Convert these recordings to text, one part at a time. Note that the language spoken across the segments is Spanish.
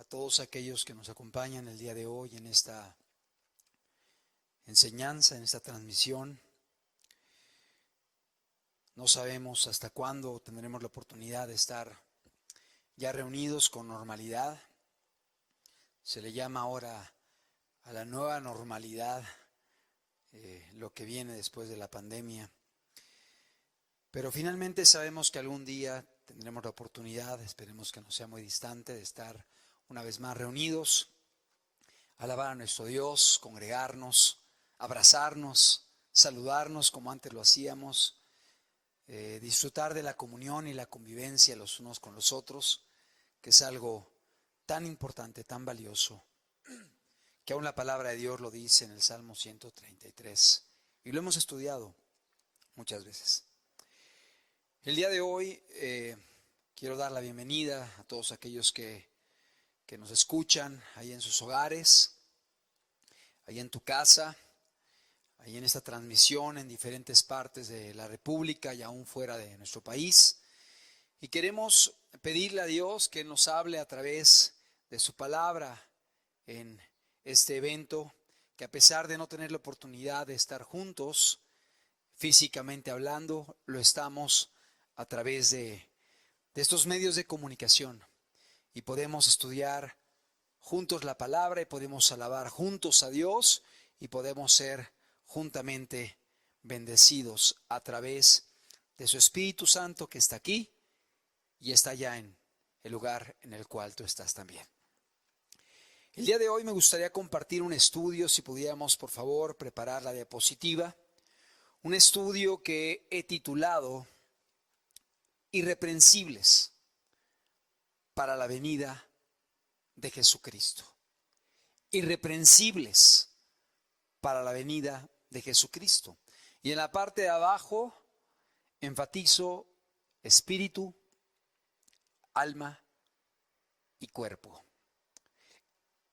todos aquellos que nos acompañan el día de hoy en esta enseñanza, en esta transmisión. No sabemos hasta cuándo tendremos la oportunidad de estar ya reunidos con normalidad. Se le llama ahora a la nueva normalidad, lo que viene después de la pandemia. Pero finalmente sabemos que algún día tendremos la oportunidad, esperemos que no sea muy distante, de estar una vez más reunidos, alabar a nuestro Dios, congregarnos, abrazarnos, saludarnos como antes lo hacíamos, disfrutar de la comunión y la convivencia los unos con los otros, que es algo tan importante, tan valioso, que aún la palabra de Dios lo dice en el Salmo 133 y lo hemos estudiado muchas veces. El día de hoy quiero dar la bienvenida a todos aquellos que nos escuchan ahí en sus hogares, ahí en tu casa, ahí en esta transmisión en diferentes partes de la República y aún fuera de nuestro país. Y queremos pedirle a Dios que nos hable a través de su palabra en este evento, que a pesar de no tener la oportunidad de estar juntos, físicamente hablando, lo estamos a través de estos medios de comunicación. Y podemos estudiar juntos la palabra y podemos alabar juntos a Dios y podemos ser juntamente bendecidos a través de su Espíritu Santo que está aquí y está ya en el lugar en el cual tú estás también. El día de hoy me gustaría compartir un estudio, si pudiéramos por favor preparar la diapositiva, un estudio que he titulado Irreprensibles para la venida de Jesucristo. Irreprensibles para la venida de Jesucristo. Y en la parte de abajo enfatizo espíritu, alma y cuerpo.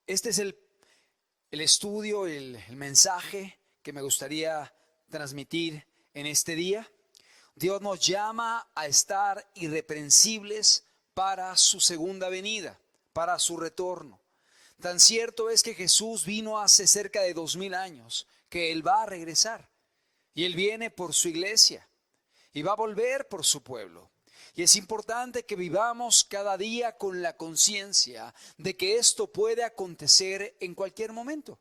Este es el estudio, el mensaje que me gustaría transmitir en este día. Dios nos llama a estar irreprensibles para su segunda venida, para su retorno. Tan cierto es que Jesús vino hace cerca de 2000 años, que Él va a regresar. Y Él viene por su iglesia y va a volver por su pueblo. Y es importante que vivamos cada día con la conciencia de que esto puede acontecer en cualquier momento.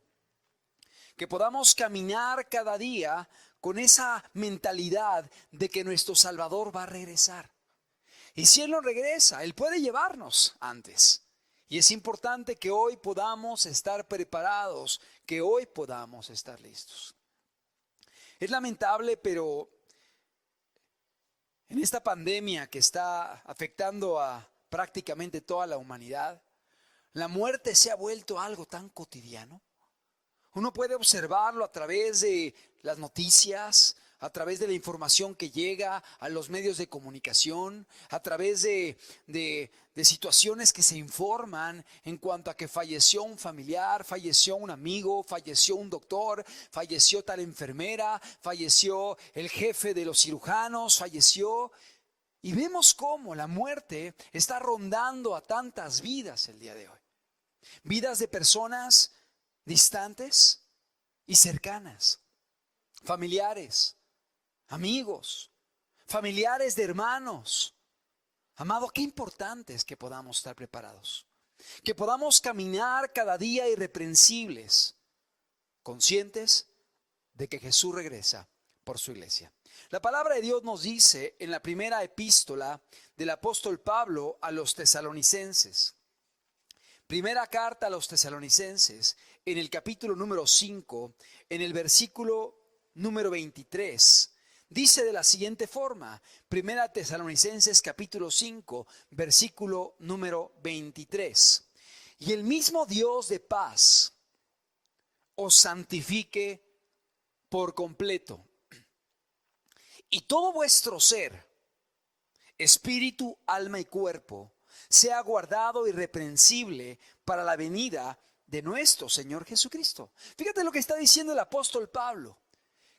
Que podamos caminar cada día con esa mentalidad de que nuestro Salvador va a regresar. Y si Él no regresa, Él puede llevarnos antes. Y es importante que hoy podamos estar preparados, que hoy podamos estar listos. Es lamentable, pero en esta pandemia que está afectando a prácticamente toda la humanidad, la muerte se ha vuelto algo tan cotidiano. Uno puede observarlo a través de las noticias, a través de la información que llega a los medios de comunicación, a través de situaciones que se informan en cuanto a que falleció un familiar, falleció un amigo, falleció un doctor, falleció tal enfermera, falleció el jefe de los cirujanos, falleció. Y vemos cómo la muerte está rondando a tantas vidas el día de hoy. Vidas de personas distantes y cercanas, familiares, amigos, familiares de hermanos. Amado, qué importante es que podamos estar preparados, que podamos caminar cada día irreprensibles, conscientes de que Jesús regresa por su iglesia. La palabra de Dios nos dice en la primera epístola del apóstol Pablo a los tesalonicenses, primera carta a los tesalonicenses, en el capítulo número 5, en el versículo número 23, dice de la siguiente forma, primera Tesalonicenses capítulo 5, versículo número 23. Y el mismo Dios de paz os santifique por completo, y todo vuestro ser, espíritu, alma y cuerpo, sea guardado irreprensible para la venida de nuestro Señor Jesucristo. Fíjate lo que está diciendo el apóstol Pablo,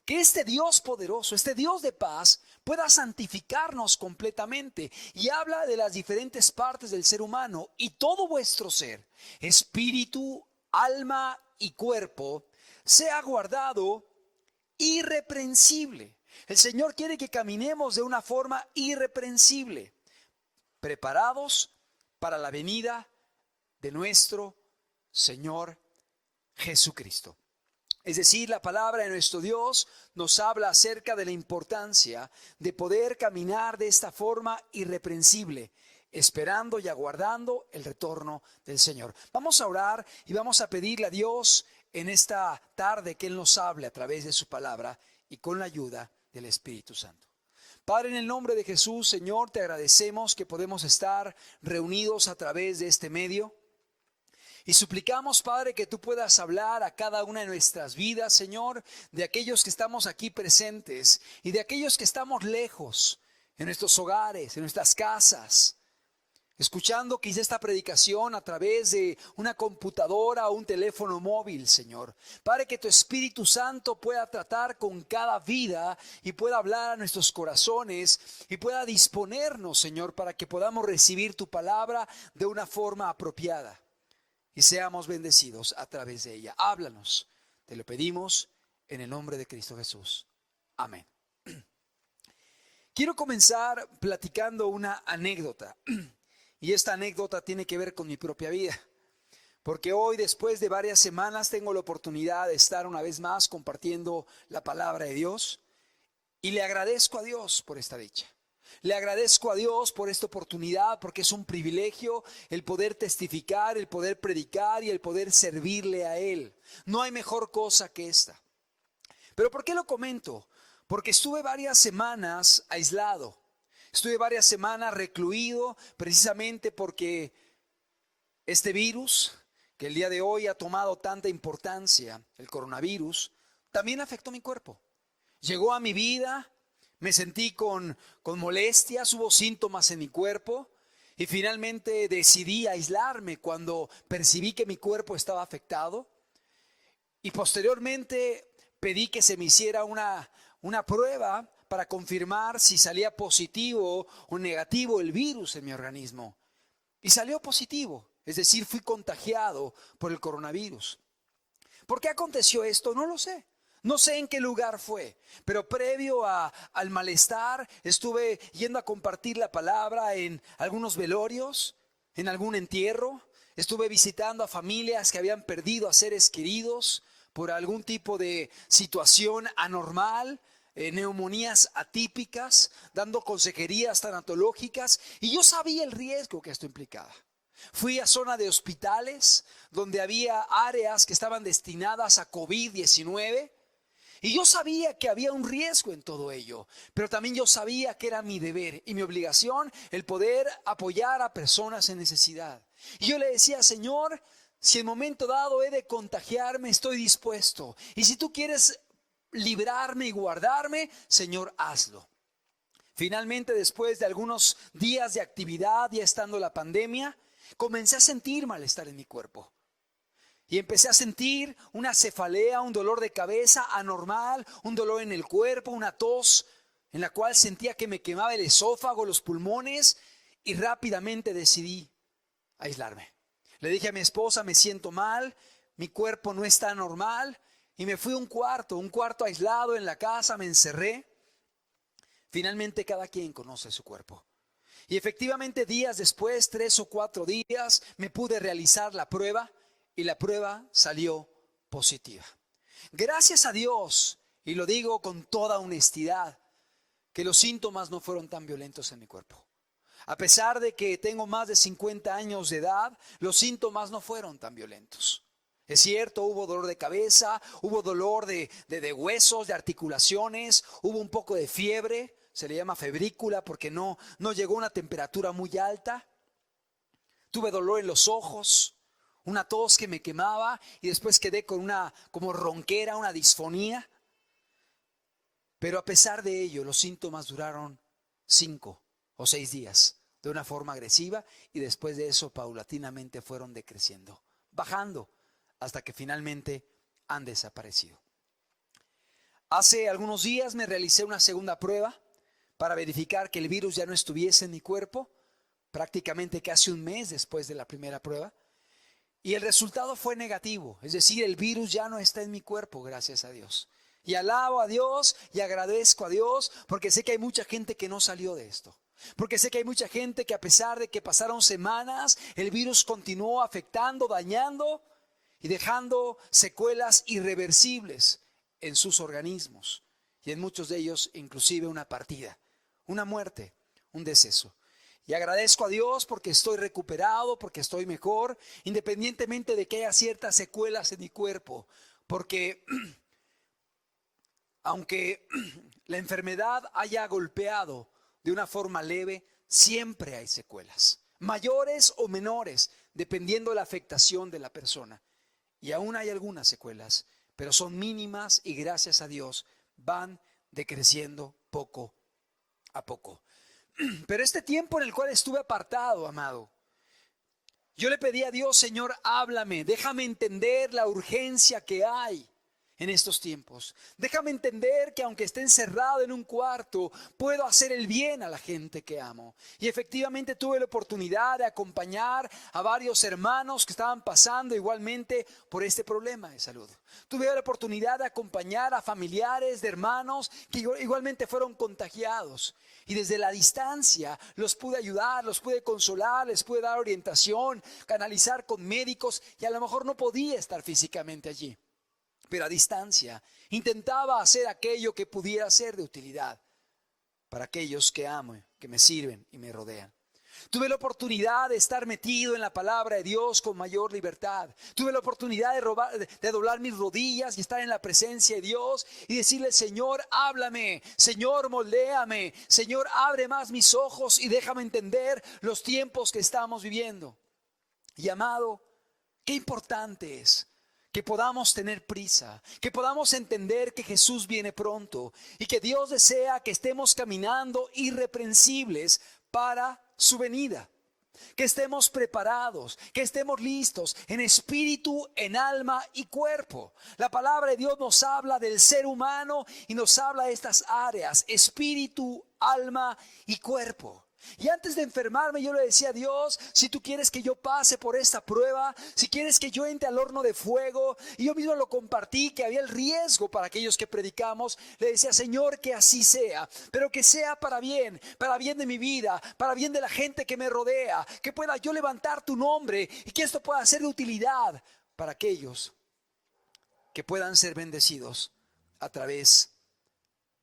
Que este Dios poderoso, este Dios de paz, pueda santificarnos completamente. Y habla de las diferentes partes del ser humano y todo vuestro ser, espíritu, alma y cuerpo, sea guardado irreprensible. El Señor quiere que caminemos de una forma irreprensible, preparados para la venida de nuestro Señor Jesucristo. Es decir, la palabra de nuestro Dios nos habla acerca de la importancia de poder caminar de esta forma irreprensible, esperando y aguardando el retorno del Señor. Vamos a orar y vamos a pedirle a Dios en esta tarde que Él nos hable a través de su palabra y con la ayuda del Espíritu Santo. Padre, en el nombre de Jesús, Señor, te agradecemos que podemos estar reunidos a través de este medio. Y suplicamos, Padre, que tú puedas hablar a cada una de nuestras vidas, Señor, de aquellos que estamos aquí presentes y de aquellos que estamos lejos, en nuestros hogares, en nuestras casas, escuchando quizá esta predicación a través de una computadora o un teléfono móvil, Señor. Padre, que tu Espíritu Santo pueda tratar con cada vida y pueda hablar a nuestros corazones y pueda disponernos, Señor, para que podamos recibir tu palabra de una forma apropiada y seamos bendecidos a través de ella. Háblanos, te lo pedimos en el nombre de Cristo Jesús. Amén. Quiero comenzar platicando una anécdota. Y esta anécdota tiene que ver con mi propia vida. Porque hoy, después de varias semanas, tengo la oportunidad de estar una vez más compartiendo la palabra de Dios. Y le agradezco a Dios por esta dicha. Le agradezco a Dios por esta oportunidad, porque es un privilegio el poder testificar, el poder predicar y el poder servirle a Él. No hay mejor cosa que esta. ¿Pero por qué lo comento? Porque estuve varias semanas aislado. Estuve varias semanas recluido precisamente porque este virus, que el día de hoy ha tomado tanta importancia, el coronavirus, también afectó mi cuerpo. Llegó a mi vida, me sentí con molestias, hubo síntomas en mi cuerpo y finalmente decidí aislarme cuando percibí que mi cuerpo estaba afectado. Y posteriormente pedí que se me hiciera una prueba para confirmar si salía positivo o negativo el virus en mi organismo. Y salió positivo, es decir, fui contagiado por el coronavirus. ¿Por qué aconteció esto? No lo sé. No sé en qué lugar fue, pero previo al malestar estuve yendo a compartir la palabra en algunos velorios, en algún entierro. Estuve visitando a familias que habían perdido a seres queridos por algún tipo de situación anormal, neumonías atípicas, dando consejerías tanatológicas, y yo sabía el riesgo que esto implicaba. Fui a zona de hospitales donde había áreas que estaban destinadas a COVID-19 y yo sabía que había un riesgo en todo ello, pero también yo sabía que era mi deber y mi obligación el poder apoyar a personas en necesidad. Y yo le decía, Señor, si en momento dado he de contagiarme, estoy dispuesto. Y si tú quieres librarme y guardarme, Señor, hazlo. Finalmente, después de algunos días de actividad, ya estando la pandemia, comencé a sentir malestar en mi cuerpo. Y empecé a sentir una cefalea, un dolor de cabeza anormal, un dolor en el cuerpo, una tos en la cual sentía que me quemaba el esófago, los pulmones, y rápidamente decidí aislarme. Le dije a mi esposa, me siento mal, mi cuerpo no está normal, y me fui a un cuarto aislado en la casa, me encerré. Finalmente cada quien conoce su cuerpo. Y efectivamente días después, 3 o 4 días, me pude realizar la prueba y la prueba salió positiva. Gracias a Dios, y lo digo con toda honestidad, que los síntomas no fueron tan violentos en mi cuerpo. A pesar de que tengo más de 50 años de edad, los síntomas no fueron tan violentos. Es cierto, hubo dolor de cabeza, hubo dolor de huesos, de articulaciones, hubo un poco de fiebre, se le llama febrícula porque no llegó a una temperatura muy alta. Tuve dolor en los ojos, una tos que me quemaba y después quedé con una como ronquera, una disfonía. Pero a pesar de ello, los síntomas duraron 5 o 6 días de una forma agresiva y después de eso paulatinamente fueron decreciendo, bajando hasta que finalmente han desaparecido. Hace algunos días me realicé una segunda prueba para verificar que el virus ya no estuviese en mi cuerpo, prácticamente casi un mes después de la primera prueba. Y el resultado fue negativo, es decir, el virus ya no está en mi cuerpo, gracias a Dios. Y alabo a Dios y agradezco a Dios porque sé que hay mucha gente que no salió de esto. Porque sé que hay mucha gente que a pesar de que pasaron semanas, el virus continuó afectando, dañando y dejando secuelas irreversibles en sus organismos. Y en muchos de ellos inclusive una partida, una muerte, un deceso. Y agradezco a Dios porque estoy recuperado, porque estoy mejor, independientemente de que haya ciertas secuelas en mi cuerpo. Porque aunque la enfermedad haya golpeado de una forma leve, siempre hay secuelas, mayores o menores, dependiendo de la afectación de la persona. Y aún hay algunas secuelas, pero son mínimas y gracias a Dios van decreciendo poco a poco. Pero este tiempo en el cual estuve apartado, amado, yo le pedí a Dios: Señor, háblame, déjame entender la urgencia que hay en estos tiempos. Déjame entender que aunque esté encerrado en un cuarto, puedo hacer el bien a la gente que amo. Y efectivamente tuve la oportunidad de acompañar a varios hermanos que estaban pasando igualmente por este problema de salud. Tuve la oportunidad de acompañar a familiares de hermanos que igualmente fueron contagiados. Y desde la distancia los pude ayudar, los pude consolar, les pude dar orientación, canalizar con médicos, y a lo mejor no podía estar físicamente allí, pero a distancia intentaba hacer aquello que pudiera ser de utilidad para aquellos que amo, que me sirven y me rodean. Tuve la oportunidad de estar metido en la palabra de Dios con mayor libertad. Tuve la oportunidad de doblar mis rodillas y estar en la presencia de Dios y decirle: Señor, háblame, Señor, moldéame, Señor, abre más mis ojos y déjame entender los tiempos que estamos viviendo. Y amado, qué importante es que podamos tener prisa, que podamos entender que Jesús viene pronto y que Dios desea que estemos caminando irreprensibles para su venida. Que estemos preparados, que estemos listos en espíritu, en alma y cuerpo. La palabra de Dios nos habla del ser humano y nos habla de estas áreas: espíritu, alma y cuerpo. Y antes de enfermarme yo le decía a Dios: si tú quieres que yo pase por esta prueba, si quieres que yo entre al horno de fuego. Y yo mismo lo compartí, que había el riesgo para aquellos que predicamos. Le decía: Señor, que así sea, pero que sea para bien de mi vida, para bien de la gente que me rodea, que pueda yo levantar tu nombre y que esto pueda ser de utilidad para aquellos que puedan ser bendecidos a través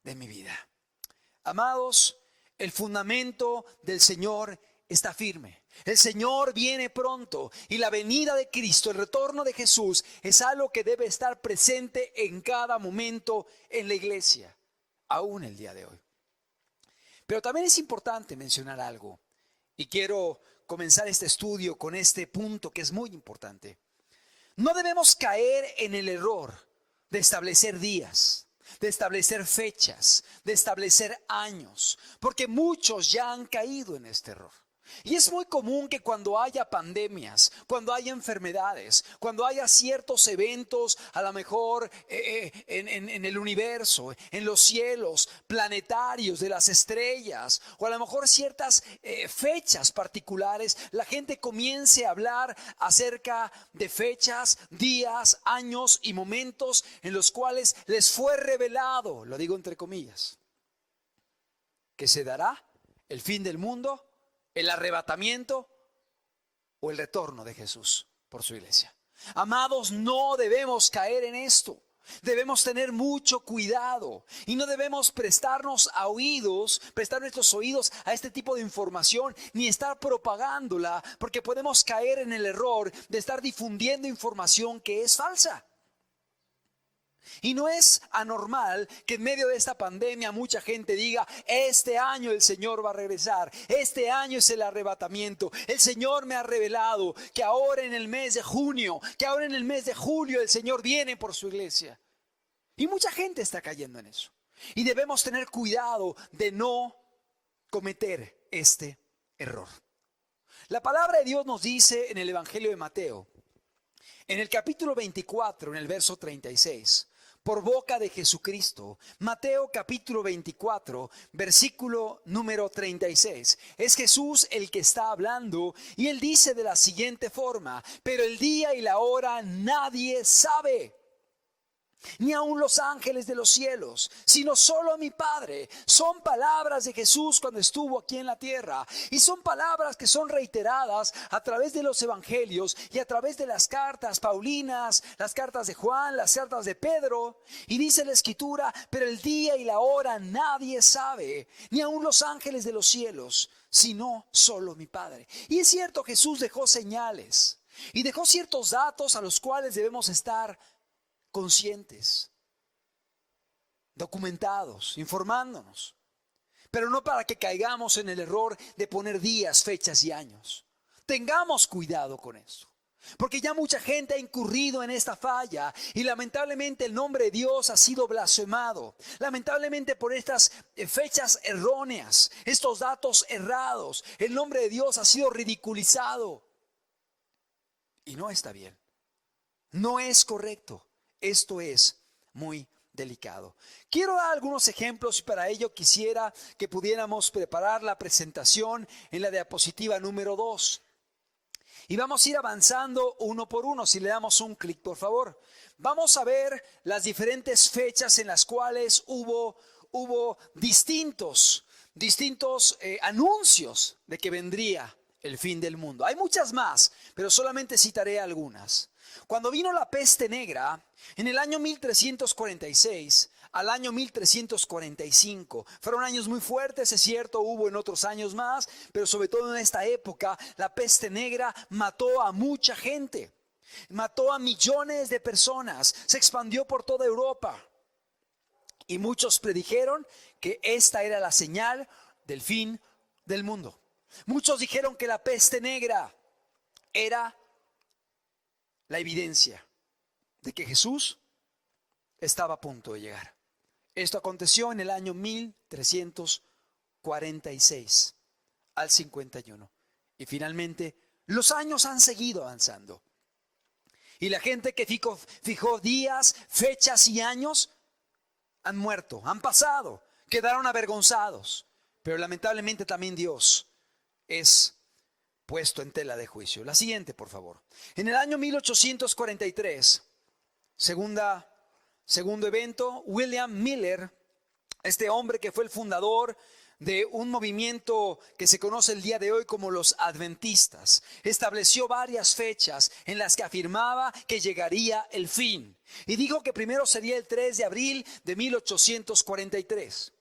de mi vida. Amados, el fundamento del Señor está firme. El Señor viene pronto y la venida de Cristo, el retorno de Jesús, es algo que debe estar presente en cada momento en la iglesia, aún el día de hoy. Pero también es importante mencionar algo, y quiero comenzar este estudio con este punto que es muy importante. No debemos caer en el error de establecer días, de establecer fechas, de establecer años, porque muchos ya han caído en este error. Y es muy común que cuando haya pandemias, cuando haya enfermedades, cuando haya ciertos eventos, a lo mejor en el universo, en los cielos planetarios de las estrellas, o a lo mejor ciertas fechas particulares, la gente comience a hablar acerca de fechas, días, años y momentos en los cuales les fue revelado, lo digo entre comillas, que se dará el fin del mundo, el arrebatamiento o el retorno de Jesús por su iglesia. Amados, no debemos caer en esto. Debemos tener mucho cuidado y no debemos prestar nuestros oídos a este tipo de información, ni estar propagándola, porque podemos caer en el error de estar difundiendo información que es falsa. Y no es anormal que en medio de esta pandemia mucha gente diga: este año el Señor va a regresar, este año es el arrebatamiento. El Señor me ha revelado que ahora en el mes de junio, que ahora en el mes de julio el Señor viene por su iglesia. Y mucha gente está cayendo en eso. Y debemos tener cuidado de no cometer este error. La palabra de Dios nos dice en el Evangelio de Mateo, en el capítulo 24, en el verso 36, por boca de Jesucristo. Mateo capítulo 24, versículo número 36. Es Jesús el que está hablando y él dice de la siguiente forma: pero el día y la hora nadie sabe, ni aun los ángeles de los cielos, sino solo mi Padre. Son palabras de Jesús cuando estuvo aquí en la tierra, y son palabras que son reiteradas a través de los evangelios y a través de las cartas paulinas, las cartas de Juan, las cartas de Pedro. Y dice la Escritura: pero el día y la hora nadie sabe, ni aun los ángeles de los cielos, sino solo mi Padre. Y es cierto, Jesús dejó señales y dejó ciertos datos a los cuales debemos estar conscientes, documentados, informándonos, pero no para que caigamos en el error de poner días, fechas y años. Tengamos cuidado con esto, porque ya mucha gente ha incurrido en esta falla y lamentablemente el nombre de Dios ha sido blasfemado. Lamentablemente por estas fechas erróneas, estos datos errados, el nombre de Dios ha sido ridiculizado y no está bien, no es correcto. Esto es muy delicado. Quiero dar algunos ejemplos y para ello quisiera que pudiéramos preparar la presentación en la diapositiva número 2. Y vamos a ir avanzando uno por uno. Si le damos un clic, por favor. Vamos a ver las diferentes fechas en las cuales hubo distintos anuncios de que vendría el fin del mundo. Hay muchas más, pero solamente citaré algunas. Cuando vino la peste negra, en el año 1346 al año 1345, fueron años muy fuertes, es cierto, hubo en otros años más, pero sobre todo en esta época, la peste negra mató a mucha gente, mató a millones de personas, se expandió por toda Europa. Y muchos predijeron que esta era la señal del fin del mundo. Muchos dijeron que la peste negra era la evidencia de que Jesús estaba a punto de llegar. Esto aconteció en el año 1346 al 51. Y finalmente los años han seguido avanzando. Y la gente que fijó días, fechas y años han muerto, han pasado, quedaron avergonzados. Pero lamentablemente también Dios es puesto en tela de juicio. La siguiente, por favor. En el año 1843, segundo evento, William Miller, este hombre que fue el fundador de un movimiento que se conoce el día de hoy como los adventistas, estableció varias fechas en las que afirmaba que llegaría el fin. Y dijo que primero sería el 3 de abril de 1843.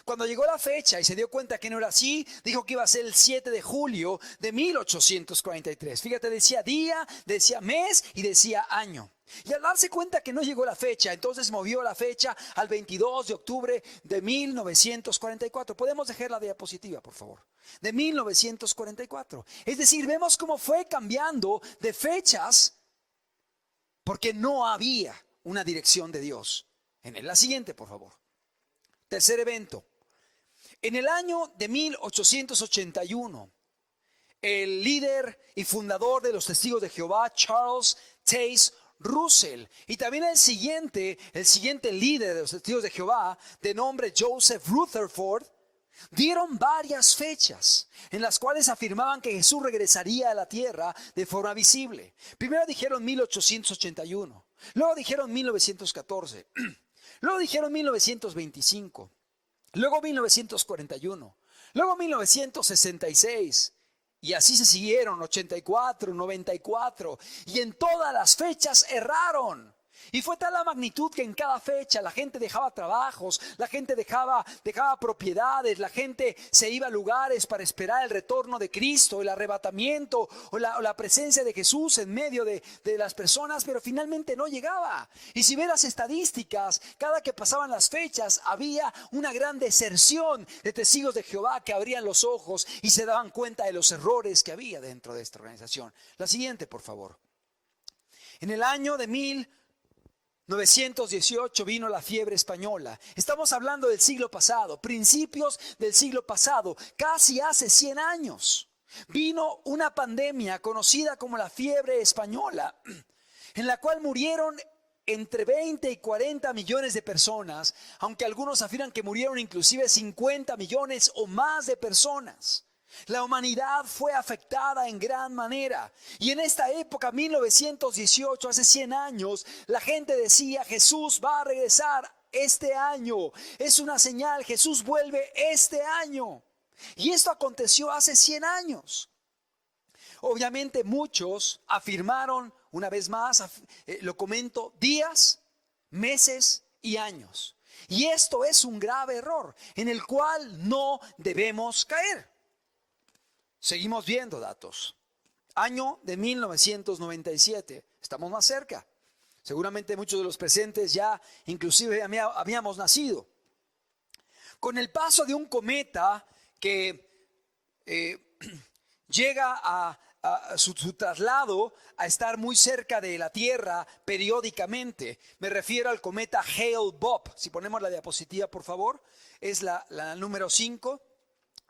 Cuando llegó la fecha y se dio cuenta que no era así, dijo que iba a ser el 7 de julio de 1843. Fíjate, decía día, decía mes y decía año. Y al darse cuenta que no llegó la fecha, entonces movió la fecha al 22 de octubre de 1944. ¿Podemos dejar la diapositiva, por favor? De 1944. Es decir, vemos cómo fue cambiando de fechas porque no había una dirección de Dios en él. La siguiente, por favor. Tercer evento. En el año de 1881, el líder y fundador de los Testigos de Jehová, Charles Taze Russell, y también el siguiente líder de los Testigos de Jehová, de nombre Joseph Rutherford, dieron varias fechas en las cuales afirmaban que Jesús regresaría a la tierra de forma visible. Primero dijeron 1881, luego dijeron 1914. Luego dijeron 1925, luego 1941, luego 1966, y así se siguieron, 84, 94, y en todas las fechas erraron. Y fue tal la magnitud que en cada fecha la gente dejaba trabajos, la gente dejaba propiedades, la gente se iba a lugares para esperar el retorno de Cristo, el arrebatamiento o la presencia de Jesús en medio de las personas, pero finalmente no llegaba. Y si ves las estadísticas, cada que pasaban las fechas había una gran deserción de testigos de Jehová que abrían los ojos y se daban cuenta de los errores que había dentro de esta organización. La siguiente, por favor. En el año de 1918 vino la fiebre española. Estamos hablando del siglo pasado, principios del siglo pasado, casi hace 100 años. Vino una pandemia conocida como la fiebre española, en la cual murieron entre 20 y 40 millones de personas, aunque algunos afirman que murieron inclusive 50 millones o más de personas. La humanidad fue afectada en gran manera. Y en esta época, 1918, hace 100 años, la gente decía: Jesús va a regresar este año. Es una señal, Jesús vuelve este año. Y esto aconteció hace 100 años. Obviamente muchos afirmaron, una vez más, lo comento, días, meses y años. Y esto es un grave error en el cual no debemos caer. Seguimos viendo datos. Año de 1997. Estamos más cerca. Seguramente muchos de los presentes ya inclusive habíamos nacido. Con el paso de un cometa que llega a su traslado a estar muy cerca de la Tierra periódicamente. Me refiero al cometa Hale-Bopp. Si ponemos la diapositiva, por favor. Es la número 5.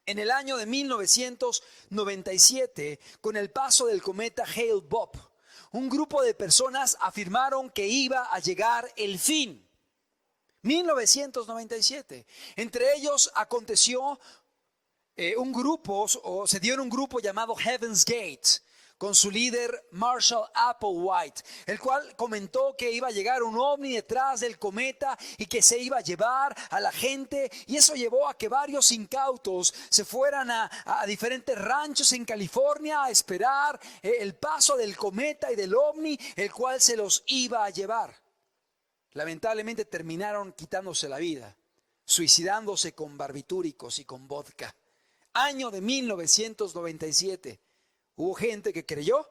En el año de 1997, con el paso del cometa Hale-Bopp, un grupo de personas afirmaron que iba a llegar el fin. 1997. Entre ellos aconteció se dio en un grupo llamado Heaven's Gate, con su líder Marshall Applewhite, el cual comentó que iba a llegar un ovni detrás del cometa y que se iba a llevar a la gente, y eso llevó a que varios incautos se fueran a diferentes ranchos en California a esperar el paso del cometa y del ovni, el cual se los iba a llevar. Lamentablemente terminaron quitándose la vida, suicidándose con barbitúricos y con vodka. Año de 1997. Hubo gente que creyó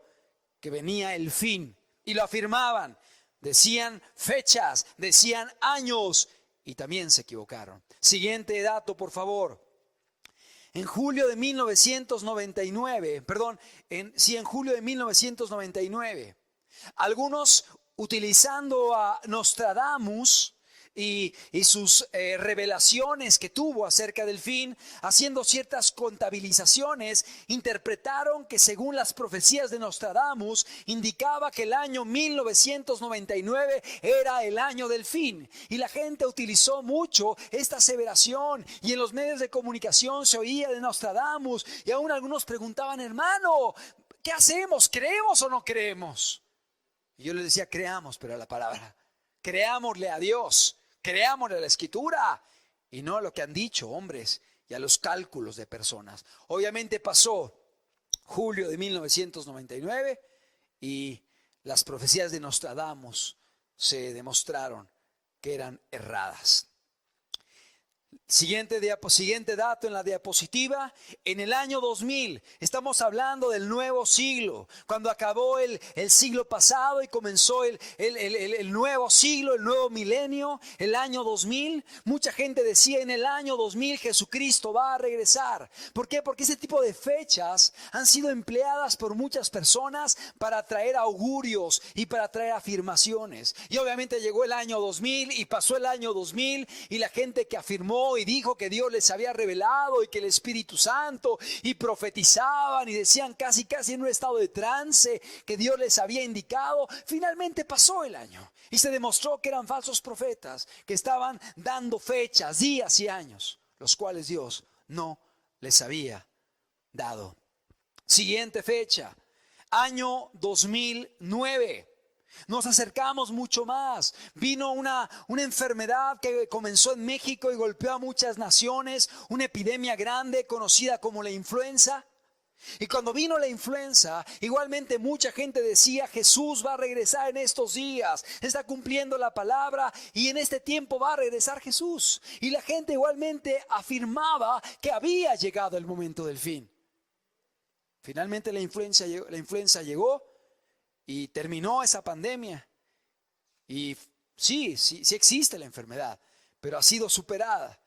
que venía el fin y lo afirmaban. Decían fechas, decían años y también se equivocaron. Siguiente dato, por favor. En julio de 1999, en julio de 1999, algunos utilizando a Nostradamus y sus revelaciones que tuvo acerca del fin, haciendo ciertas contabilizaciones, interpretaron que según las profecías de Nostradamus indicaba que el año 1999 era el año del fin, y la gente utilizó mucho esta aseveración, y en los medios de comunicación se oía de Nostradamus, y aún algunos preguntaban: hermano, ¿qué hacemos? ¿Creemos o no creemos? Y yo les decía: creamos, pero a la palabra, creámosle a Dios, creámosle a la Escritura y no a lo que han dicho hombres y a los cálculos de personas. Obviamente pasó julio de 1999 y las profecías de Nostradamus se demostraron que eran erradas. Siguiente dato en la diapositiva. En el año 2000, estamos hablando del nuevo siglo, cuando acabó el siglo pasado y comenzó el nuevo siglo, el nuevo milenio, el año 2000. Mucha gente decía: en el año 2000 Jesucristo va a regresar. ¿Por qué? Porque ese tipo de fechas han sido empleadas por muchas personas para traer augurios y para traer afirmaciones. Y obviamente llegó el año 2000 y pasó el año 2000 y la gente que afirmó y dijo que Dios les había revelado y que el Espíritu Santo, y profetizaban y decían casi en un estado de trance que Dios les había indicado, finalmente pasó el año y se demostró que eran falsos profetas que estaban dando fechas, días y años, los cuales Dios no les había dado. Siguiente fecha, año 2009. Nos acercamos mucho más. Vino una enfermedad que comenzó en México y golpeó a muchas naciones, una epidemia grande conocida como la influenza. Y cuando vino la influenza, igualmente mucha gente decía: Jesús va a regresar en estos días, está cumpliendo la palabra y en este tiempo va a regresar Jesús. Y la gente igualmente afirmaba que había llegado el momento del fin. Finalmente la influenza llegó y terminó esa pandemia. Y sí existe la enfermedad, pero ha sido superada.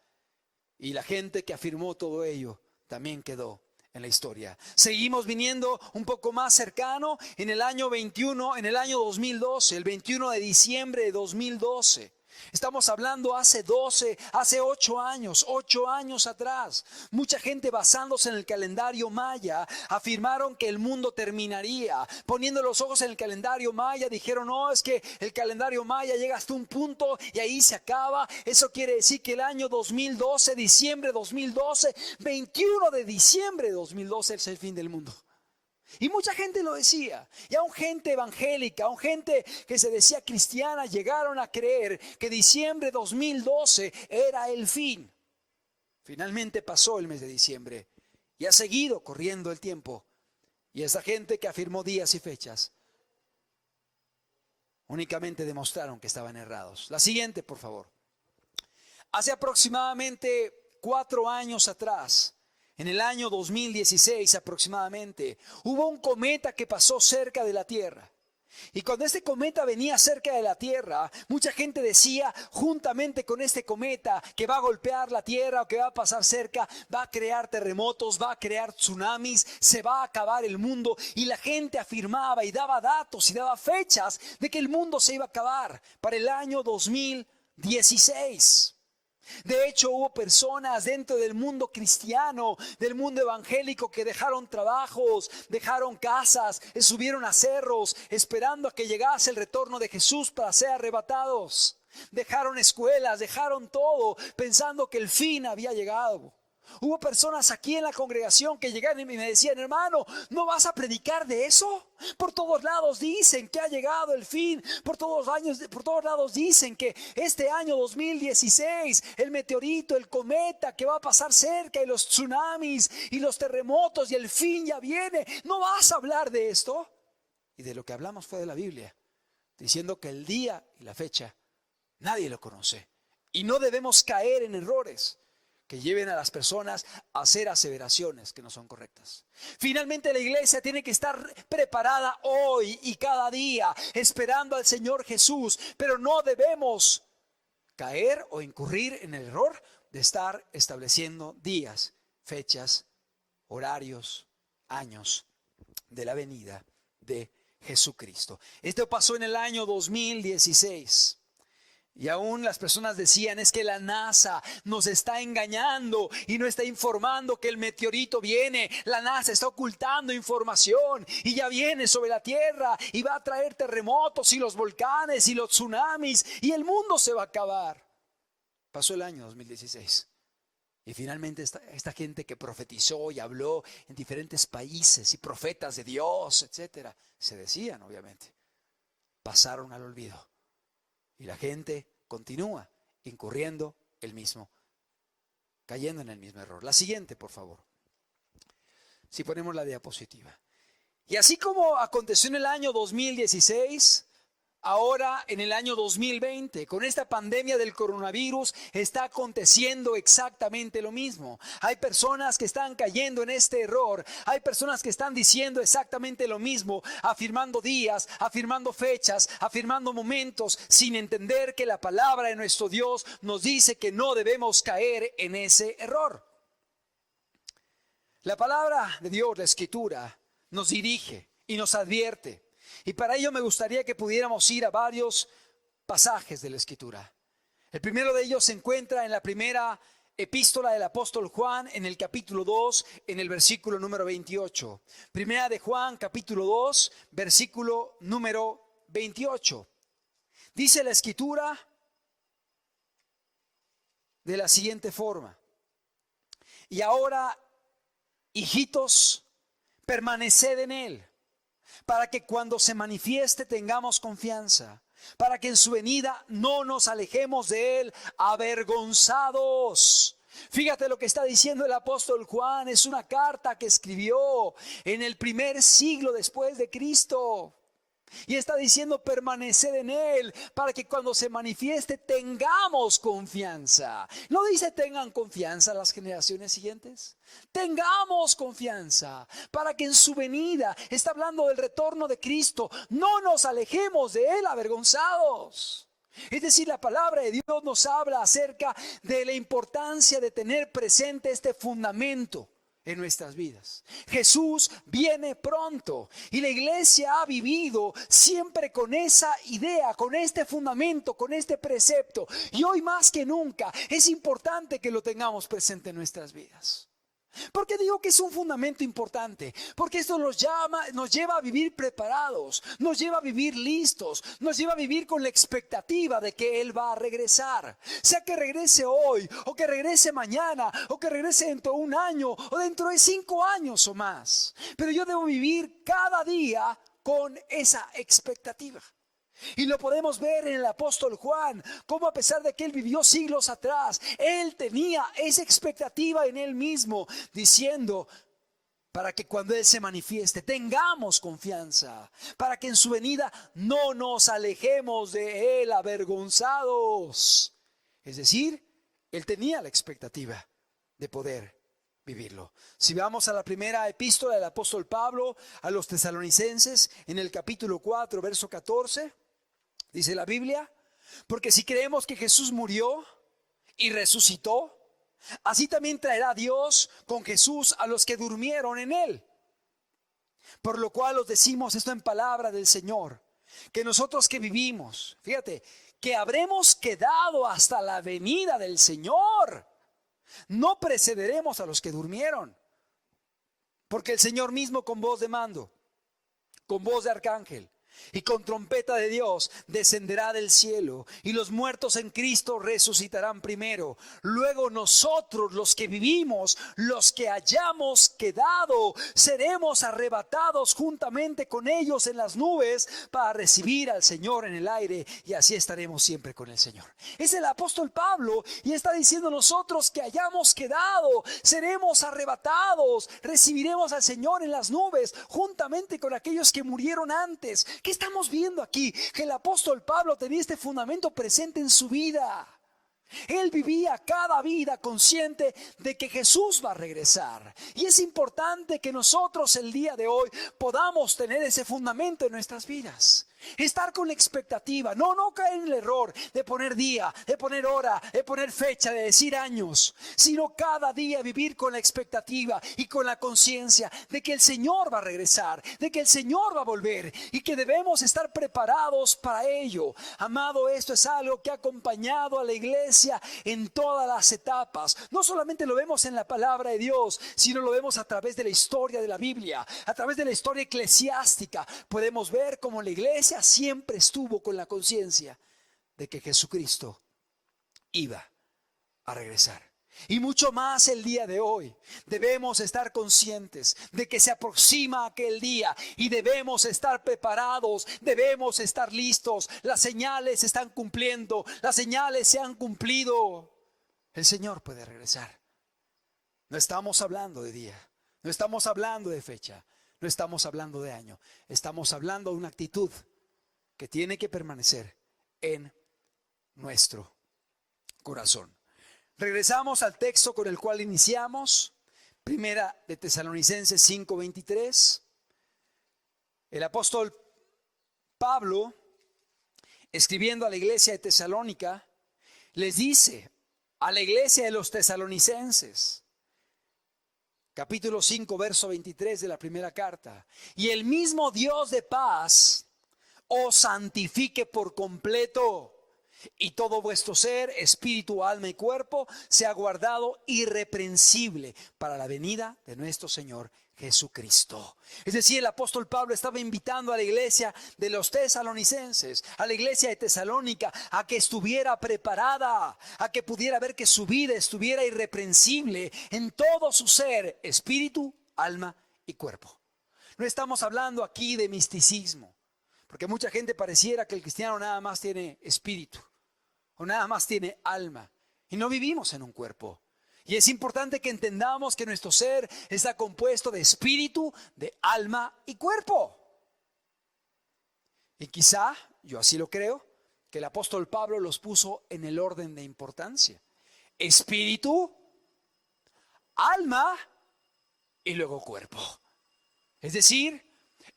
Y la gente que afirmó todo ello también quedó en la historia. Seguimos viniendo un poco más cercano, en el año 2012, el 21 de diciembre de 2012. Estamos hablando hace 8 años atrás. Mucha gente basándose en el calendario maya afirmaron que el mundo terminaría. Poniendo los ojos en el calendario maya dijeron, no, es que el calendario maya llega hasta un punto y ahí se acaba. Eso quiere decir que el año 2012, diciembre de 2012, 21 de diciembre de 2012 es el fin del mundo. Y mucha gente lo decía, y aún gente evangélica, aún gente que se decía cristiana, llegaron a creer que diciembre de 2012 era el fin. Finalmente pasó el mes de diciembre y ha seguido corriendo el tiempo. Y esa gente que afirmó días y fechas únicamente demostraron que estaban errados. La siguiente, por favor. Hace aproximadamente 4 años atrás, en el año 2016 aproximadamente, hubo un cometa que pasó cerca de la Tierra. Y cuando este cometa venía cerca de la Tierra, mucha gente decía, juntamente con este cometa que va a golpear la Tierra o que va a pasar cerca, va a crear terremotos, va a crear tsunamis, se va a acabar el mundo. Y la gente afirmaba y daba datos y daba fechas de que el mundo se iba a acabar para el año 2016. De hecho, hubo personas dentro del mundo cristiano, del mundo evangélico, que dejaron trabajos, dejaron casas, subieron a cerros, esperando a que llegase el retorno de Jesús para ser arrebatados. Dejaron escuelas, dejaron todo, pensando que el fin había llegado. Hubo personas aquí en la congregación que llegaron y me decían, hermano, ¿no vas a predicar de eso? Por todos lados dicen que ha llegado el fin. Por todos lados dicen que este año 2016, el meteorito, el cometa que va a pasar cerca, y los tsunamis y los terremotos y el fin ya viene. ¿No vas a hablar de esto? Y de lo que hablamos fue de la Biblia, diciendo que el día y la fecha nadie lo conoce. Y no debemos caer en errores que lleven a las personas a hacer aseveraciones que no son correctas. Finalmente la iglesia tiene que estar preparada hoy y cada día, esperando al Señor Jesús, pero no debemos caer o incurrir en el error de estar estableciendo días, fechas, horarios, años de la venida de Jesucristo. Esto pasó en el año 2016. Y aún las personas decían, es que la NASA nos está engañando y no está informando que el meteorito viene. La NASA está ocultando información y ya viene sobre la Tierra y va a traer terremotos y los volcanes y los tsunamis y el mundo se va a acabar. Pasó el año 2016 y finalmente esta gente que profetizó y habló en diferentes países y profetas de Dios, etcétera, se decían obviamente, pasaron al olvido. Y la gente continúa incurriendo cayendo en el mismo error. La siguiente, por favor. Si ponemos la diapositiva. Y así como aconteció en el año 2016, ahora en el año 2020, con esta pandemia del coronavirus, está aconteciendo exactamente lo mismo. Hay personas que están cayendo en este error. Hay personas que están diciendo exactamente lo mismo, afirmando días, afirmando fechas, afirmando momentos, sin entender que la palabra de nuestro Dios nos dice que no debemos caer en ese error. La palabra de Dios, la Escritura, nos dirige y nos advierte. Y para ello me gustaría que pudiéramos ir a varios pasajes de la Escritura. El primero de ellos se encuentra en la primera epístola del apóstol Juan, en el capítulo 2, en el versículo número 28. Primera de Juan, capítulo 2, versículo número 28. Dice la Escritura de la siguiente forma: y ahora, hijitos, permaneced en él, para que cuando se manifieste tengamos confianza, para que en su venida no nos alejemos de él avergonzados. Fíjate lo que está diciendo el apóstol Juan. Es una carta que escribió en el primer siglo después de Cristo. Y está diciendo, permaneced en él, para que cuando se manifieste tengamos confianza. ¿No dice tengan confianza las generaciones siguientes? Tengamos confianza, para que en su venida, está hablando del retorno de Cristo, no nos alejemos de él avergonzados. Es decir, la palabra de Dios nos habla acerca de la importancia de tener presente este fundamento en nuestras vidas. Jesús viene pronto y la iglesia ha vivido siempre con esa idea, con este fundamento, con este precepto. Y hoy más que nunca es importante que lo tengamos presente en nuestras vidas. ¿Por qué digo que es un fundamento importante? Porque esto nos lleva a vivir preparados, nos lleva a vivir listos, nos lleva a vivir con la expectativa de que Él va a regresar. Sea que regrese hoy, o que regrese mañana, o que regrese dentro de un año, o dentro de 5 años o más. Pero yo debo vivir cada día con esa expectativa. Y lo podemos ver en el apóstol Juan, cómo a pesar de que él vivió siglos atrás, él tenía esa expectativa en él mismo, diciendo, para que cuando Él se manifieste tengamos confianza, para que en su venida no nos alejemos de Él avergonzados. Es decir, él tenía la expectativa de poder vivirlo. Si vamos a la primera epístola del apóstol Pablo a los tesalonicenses, en el capítulo 4, verso 14, dice la Biblia, porque si creemos que Jesús murió y resucitó, así también traerá Dios con Jesús a los que durmieron en Él. Por lo cual os decimos esto en palabra del Señor, que nosotros que vivimos, fíjate, que habremos quedado hasta la venida del Señor, no precederemos a los que durmieron. Porque el Señor mismo con voz de mando, con voz de arcángel y con trompeta de Dios descenderá del cielo, y los muertos en Cristo resucitarán primero. Luego nosotros, los que vivimos, los que hayamos quedado, seremos arrebatados juntamente con ellos en las nubes para recibir al Señor en el aire, y así estaremos siempre con el Señor. Es el apóstol Pablo y está diciendo: nosotros que hayamos quedado, seremos arrebatados, recibiremos al Señor en las nubes juntamente con aquellos que murieron antes. ¿Qué estamos viendo aquí? Que el apóstol Pablo tenía este fundamento presente en su vida. Él vivía cada vida consciente de que Jesús va a regresar. Y es importante que nosotros el día de hoy podamos tener ese fundamento en nuestras vidas. Estar con la expectativa, no caer en el error de poner día, de poner hora, de poner fecha, de decir años, sino cada día vivir con la expectativa y con la conciencia de que el Señor va a regresar, de que el Señor va a volver y que debemos estar preparados para ello. Amado, esto es algo que ha acompañado a la iglesia en todas las etapas. No solamente lo vemos en la palabra de Dios, sino lo vemos a través de la historia de la Biblia, a través de la historia eclesiástica. Podemos ver cómo la iglesia siempre estuvo con la conciencia de que Jesucristo iba a regresar. Y mucho más el día de hoy. Debemos estar conscientes de que se aproxima aquel día y debemos estar preparados, debemos estar listos. Las señales se están cumpliendo, las señales se han cumplido. El Señor puede regresar. No estamos hablando de día, no estamos hablando de fecha, no estamos hablando de año, estamos hablando de una actitud que tiene que permanecer en nuestro corazón. Regresamos al texto con el cual iniciamos, Primera de Tesalonicenses 5:23. El apóstol Pablo, escribiendo a la iglesia de Tesalónica, les dice a la iglesia de los tesalonicenses, capítulo 5, verso 23 de la primera carta: y el mismo Dios de paz os santifique por completo, y todo vuestro ser, espíritu, alma y cuerpo sea guardado irreprensible para la venida de nuestro Señor Jesucristo. Es decir, el apóstol Pablo estaba invitando a la iglesia de los tesalonicenses, a la iglesia de Tesalónica, a que estuviera preparada, a que pudiera ver que su vida estuviera irreprensible en todo su ser, espíritu, alma y cuerpo. No estamos hablando aquí de misticismo, porque mucha gente pareciera que el cristiano nada más tiene espíritu o nada más tiene alma y no vivimos en un cuerpo. Y es importante que entendamos que nuestro ser está compuesto de espíritu, de alma y cuerpo. Y quizá, yo así lo creo, que el apóstol Pablo los puso en el orden de importancia: espíritu, alma y luego cuerpo. Es decir,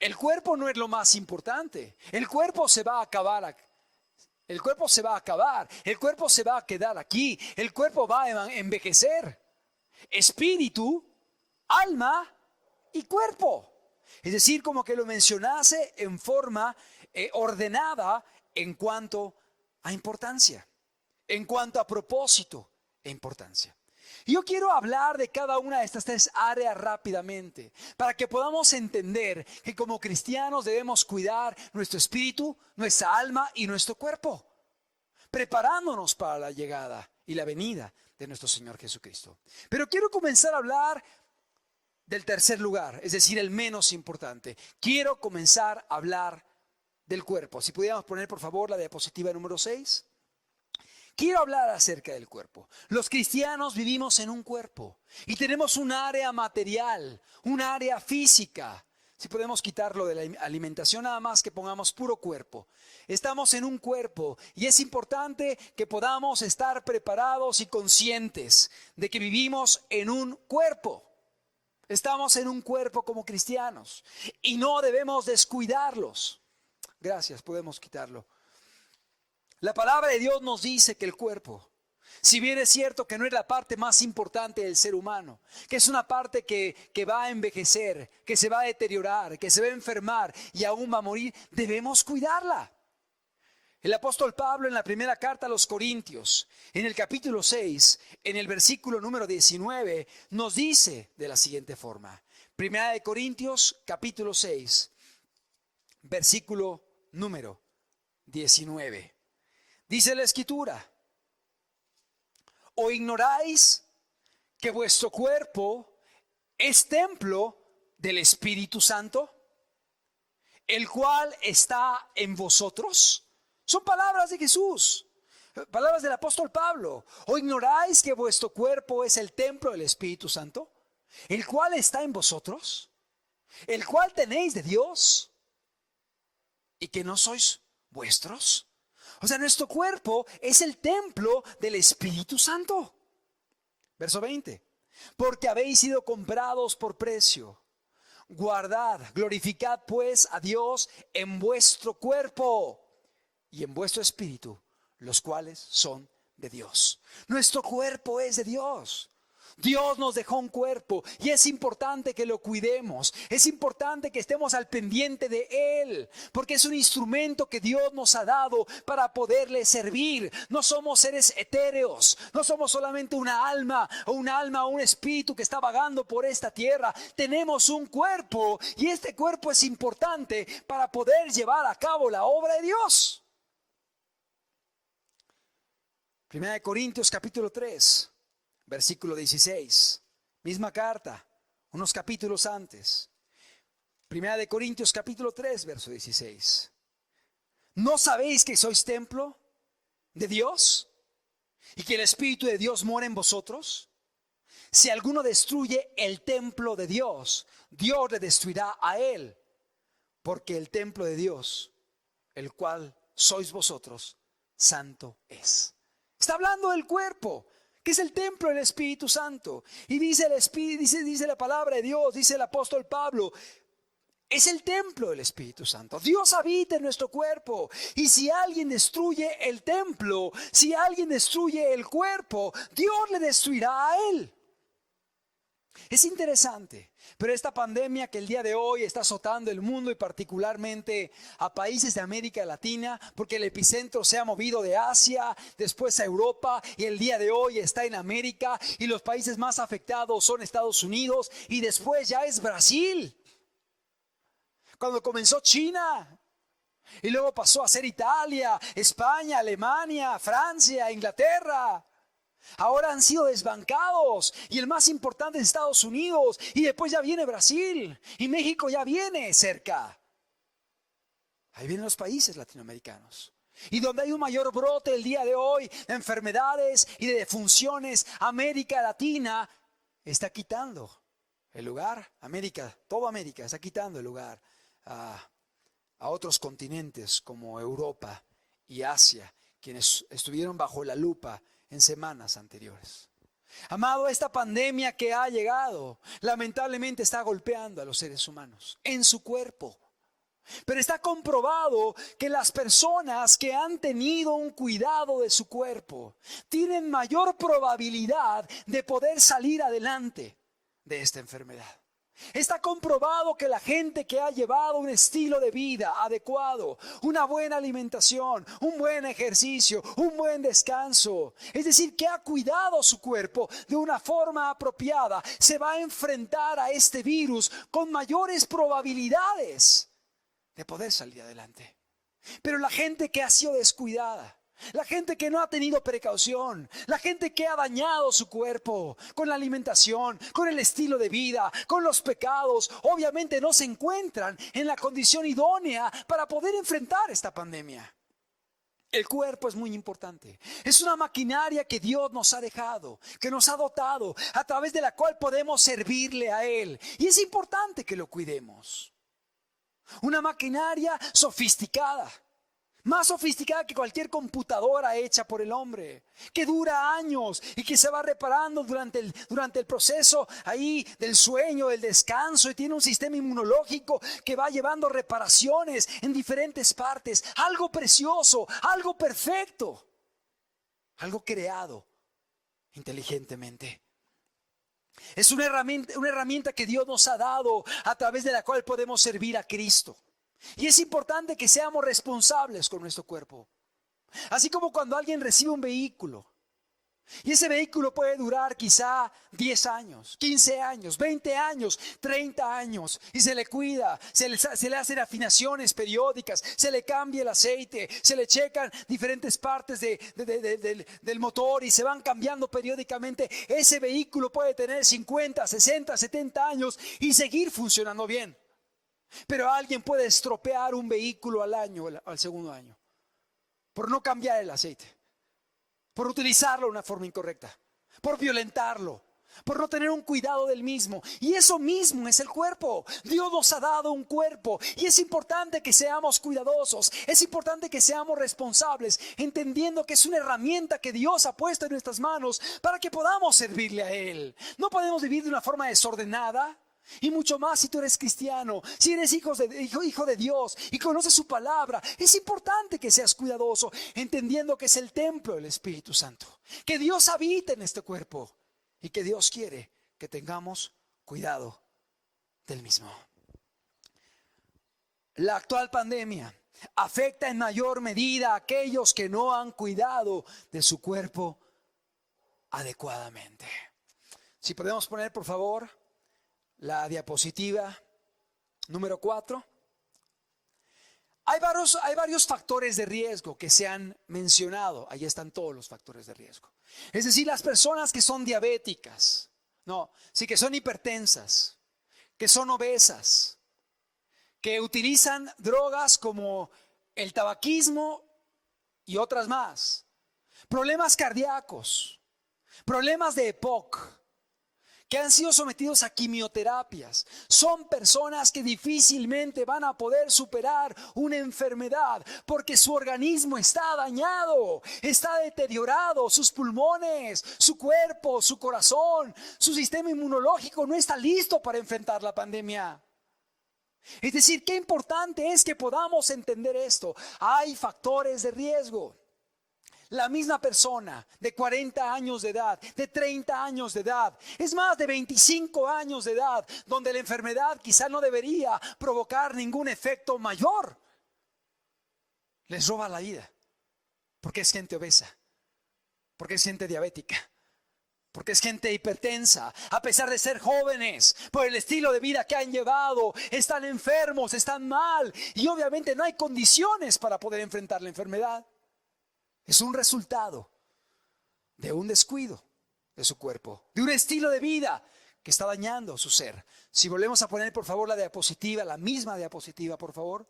el cuerpo no es lo más importante. El cuerpo se va a acabar. El cuerpo se va a acabar. El cuerpo se va a quedar aquí. El cuerpo va a envejecer. Espíritu alma y cuerpo. Es decir, como que lo mencionase en forma ordenada en cuanto a importancia, en cuanto a propósito e importancia. Y yo quiero hablar de cada una de estas tres áreas rápidamente, para que podamos entender que como cristianos debemos cuidar nuestro espíritu, nuestra alma y nuestro cuerpo, preparándonos para la llegada y la venida de nuestro Señor Jesucristo. Pero quiero comenzar a hablar del tercer lugar, es decir, el menos importante. Quiero comenzar a hablar del cuerpo. Si pudiéramos poner por favor la diapositiva número 6. Quiero hablar acerca del cuerpo. Los cristianos vivimos en un cuerpo y tenemos un área material, un área física. Si podemos quitarlo de la alimentación, nada más que pongamos puro cuerpo. Estamos en un cuerpo y es importante que podamos estar preparados y conscientes de que vivimos en un cuerpo. Estamos en un cuerpo como cristianos y no debemos descuidarlos. Gracias, podemos quitarlo. La palabra de Dios nos dice que el cuerpo, si bien es cierto que no es la parte más importante del ser humano, que es una parte que va a envejecer, que se va a deteriorar, que se va a enfermar y aún va a morir, debemos cuidarla. El apóstol Pablo en la primera carta a los Corintios, en el capítulo 6, en el versículo número 19, nos dice de la siguiente forma. Primera de Corintios, capítulo 6, versículo número 19. Dice la Escritura: ¿o ignoráis que vuestro cuerpo es templo del Espíritu Santo, el cual está en vosotros? Son palabras de Jesús, palabras del apóstol Pablo. ¿O ignoráis que vuestro cuerpo es el templo del Espíritu Santo, el cual está en vosotros, el cual tenéis de Dios, y que no sois vuestros? O sea, nuestro cuerpo es el templo del Espíritu Santo. Verso 20. Porque habéis sido comprados por precio. Guardad, glorificad pues a Dios en vuestro cuerpo y en vuestro espíritu, los cuales son de Dios. Nuestro cuerpo es de Dios. Dios nos dejó un cuerpo y es importante que lo cuidemos. Es importante que estemos al pendiente de Él, porque es un instrumento que Dios nos ha dado para poderle servir. No somos seres etéreos, no somos solamente una alma o un espíritu que está vagando por esta tierra. Tenemos un cuerpo y este cuerpo es importante para poder llevar a cabo la obra de Dios. Primera de Corintios capítulo 3. Versículo 16, misma carta, unos capítulos antes. Primera de Corintios capítulo 3, verso 16. ¿No sabéis que sois templo de Dios y que el Espíritu de Dios mora en vosotros? Si alguno destruye el templo de Dios, Dios le destruirá a él, porque el templo de Dios, el cual sois vosotros, santo es. Está hablando del cuerpo, que es el templo del Espíritu Santo. Y dice el Espíritu, dice la palabra de Dios, dice el apóstol Pablo, es el templo del Espíritu Santo. Dios habita en nuestro cuerpo. Y si alguien destruye el templo, si alguien destruye el cuerpo, Dios le destruirá a él. Es interesante, pero esta pandemia que el día de hoy está azotando el mundo y particularmente a países de América Latina, porque el epicentro se ha movido de Asia, después a Europa y el día de hoy está en América, y los países más afectados son Estados Unidos y después ya es Brasil. Cuando comenzó China y luego pasó a ser Italia, España, Alemania, Francia, Inglaterra. Ahora han sido desbancados y el más importante es Estados Unidos y después ya viene Brasil y México ya viene cerca. Ahí vienen los países latinoamericanos. Y donde hay un mayor brote el día de hoy de enfermedades y de defunciones, América Latina está quitando el lugar. Toda América está quitando el lugar a otros continentes como Europa y Asia, quienes estuvieron bajo la lupa en semanas anteriores. Amado, esta pandemia que ha llegado lamentablemente está golpeando a los seres humanos en su cuerpo. Pero está comprobado que las personas que han tenido un cuidado de su cuerpo tienen mayor probabilidad de poder salir adelante de esta enfermedad. Está comprobado que la gente que ha llevado un estilo de vida adecuado, una buena alimentación, un buen ejercicio, un buen descanso, es decir, que ha cuidado su cuerpo de una forma apropiada, se va a enfrentar a este virus con mayores probabilidades de poder salir adelante. Pero la gente que ha sido descuidada, la gente que no ha tenido precaución, la gente que ha dañado su cuerpo con la alimentación, con el estilo de vida, con los pecados, obviamente no se encuentran en la condición idónea para poder enfrentar esta pandemia. El cuerpo es muy importante. Es una maquinaria que Dios nos ha dejado, que nos ha dotado, a través de la cual podemos servirle a Él. Y es importante que lo cuidemos. Una maquinaria sofisticada. Más sofisticada que cualquier computadora hecha por el hombre, que dura años y que se va reparando durante el proceso ahí del sueño, del descanso, y tiene un sistema inmunológico que va llevando reparaciones en diferentes partes. Algo precioso, algo perfecto, algo creado inteligentemente. Es una herramienta que Dios nos ha dado, a través de la cual podemos servir a Cristo. Y es importante que seamos responsables con nuestro cuerpo. Así como cuando alguien recibe un vehículo, y ese vehículo puede durar quizá 10 años, 15 años, 20 años, 30 años, y se le cuida, se le hacen afinaciones periódicas, se le cambia el aceite, se le checan diferentes partes del motor y se van cambiando periódicamente. Ese vehículo puede tener 50, 60, 70 años y seguir funcionando bien. Pero alguien puede estropear un vehículo al segundo año, por no cambiar el aceite, por utilizarlo de una forma incorrecta, por violentarlo, por no tener un cuidado del mismo. Y eso mismo es el cuerpo. Dios nos ha dado un cuerpo y es importante que seamos cuidadosos, es importante que seamos responsables, entendiendo que es una herramienta que Dios ha puesto en nuestras manos para que podamos servirle a Él. No podemos vivir de una forma desordenada. Y mucho más si tú eres cristiano, si eres hijo de Dios y conoces su palabra. Es importante que seas cuidadoso, entendiendo que es el templo del Espíritu Santo, que Dios habita en este cuerpo y que Dios quiere que tengamos cuidado del mismo. La actual pandemia afecta en mayor medida a aquellos que no han cuidado de su cuerpo adecuadamente. Si podemos poner, por favor, la diapositiva número 4. Hay varios factores de riesgo que se han mencionado. Ahí están todos los factores de riesgo. Es decir, las personas que son diabéticas, que son hipertensas, que son obesas, que utilizan drogas como el tabaquismo y otras más, problemas cardíacos, problemas de EPOC, que han sido sometidos a quimioterapias, son personas que difícilmente van a poder superar una enfermedad porque su organismo está dañado, está deteriorado, sus pulmones, su cuerpo, su corazón, su sistema inmunológico no está listo para enfrentar la pandemia. Es decir, qué importante es que podamos entender esto. Hay factores de riesgo. La misma persona de 40 años de edad, de 30 años de edad, es más, de 25 años de edad, donde la enfermedad quizá no debería provocar ningún efecto mayor, les roba la vida, porque es gente obesa, porque es gente diabética, porque es gente hipertensa, a pesar de ser jóvenes, por el estilo de vida que han llevado, están enfermos, están mal, y obviamente no hay condiciones para poder enfrentar la enfermedad. Es un resultado de un descuido de su cuerpo, de un estilo de vida que está dañando su ser. Si volvemos a poner, por favor, la misma diapositiva, por favor.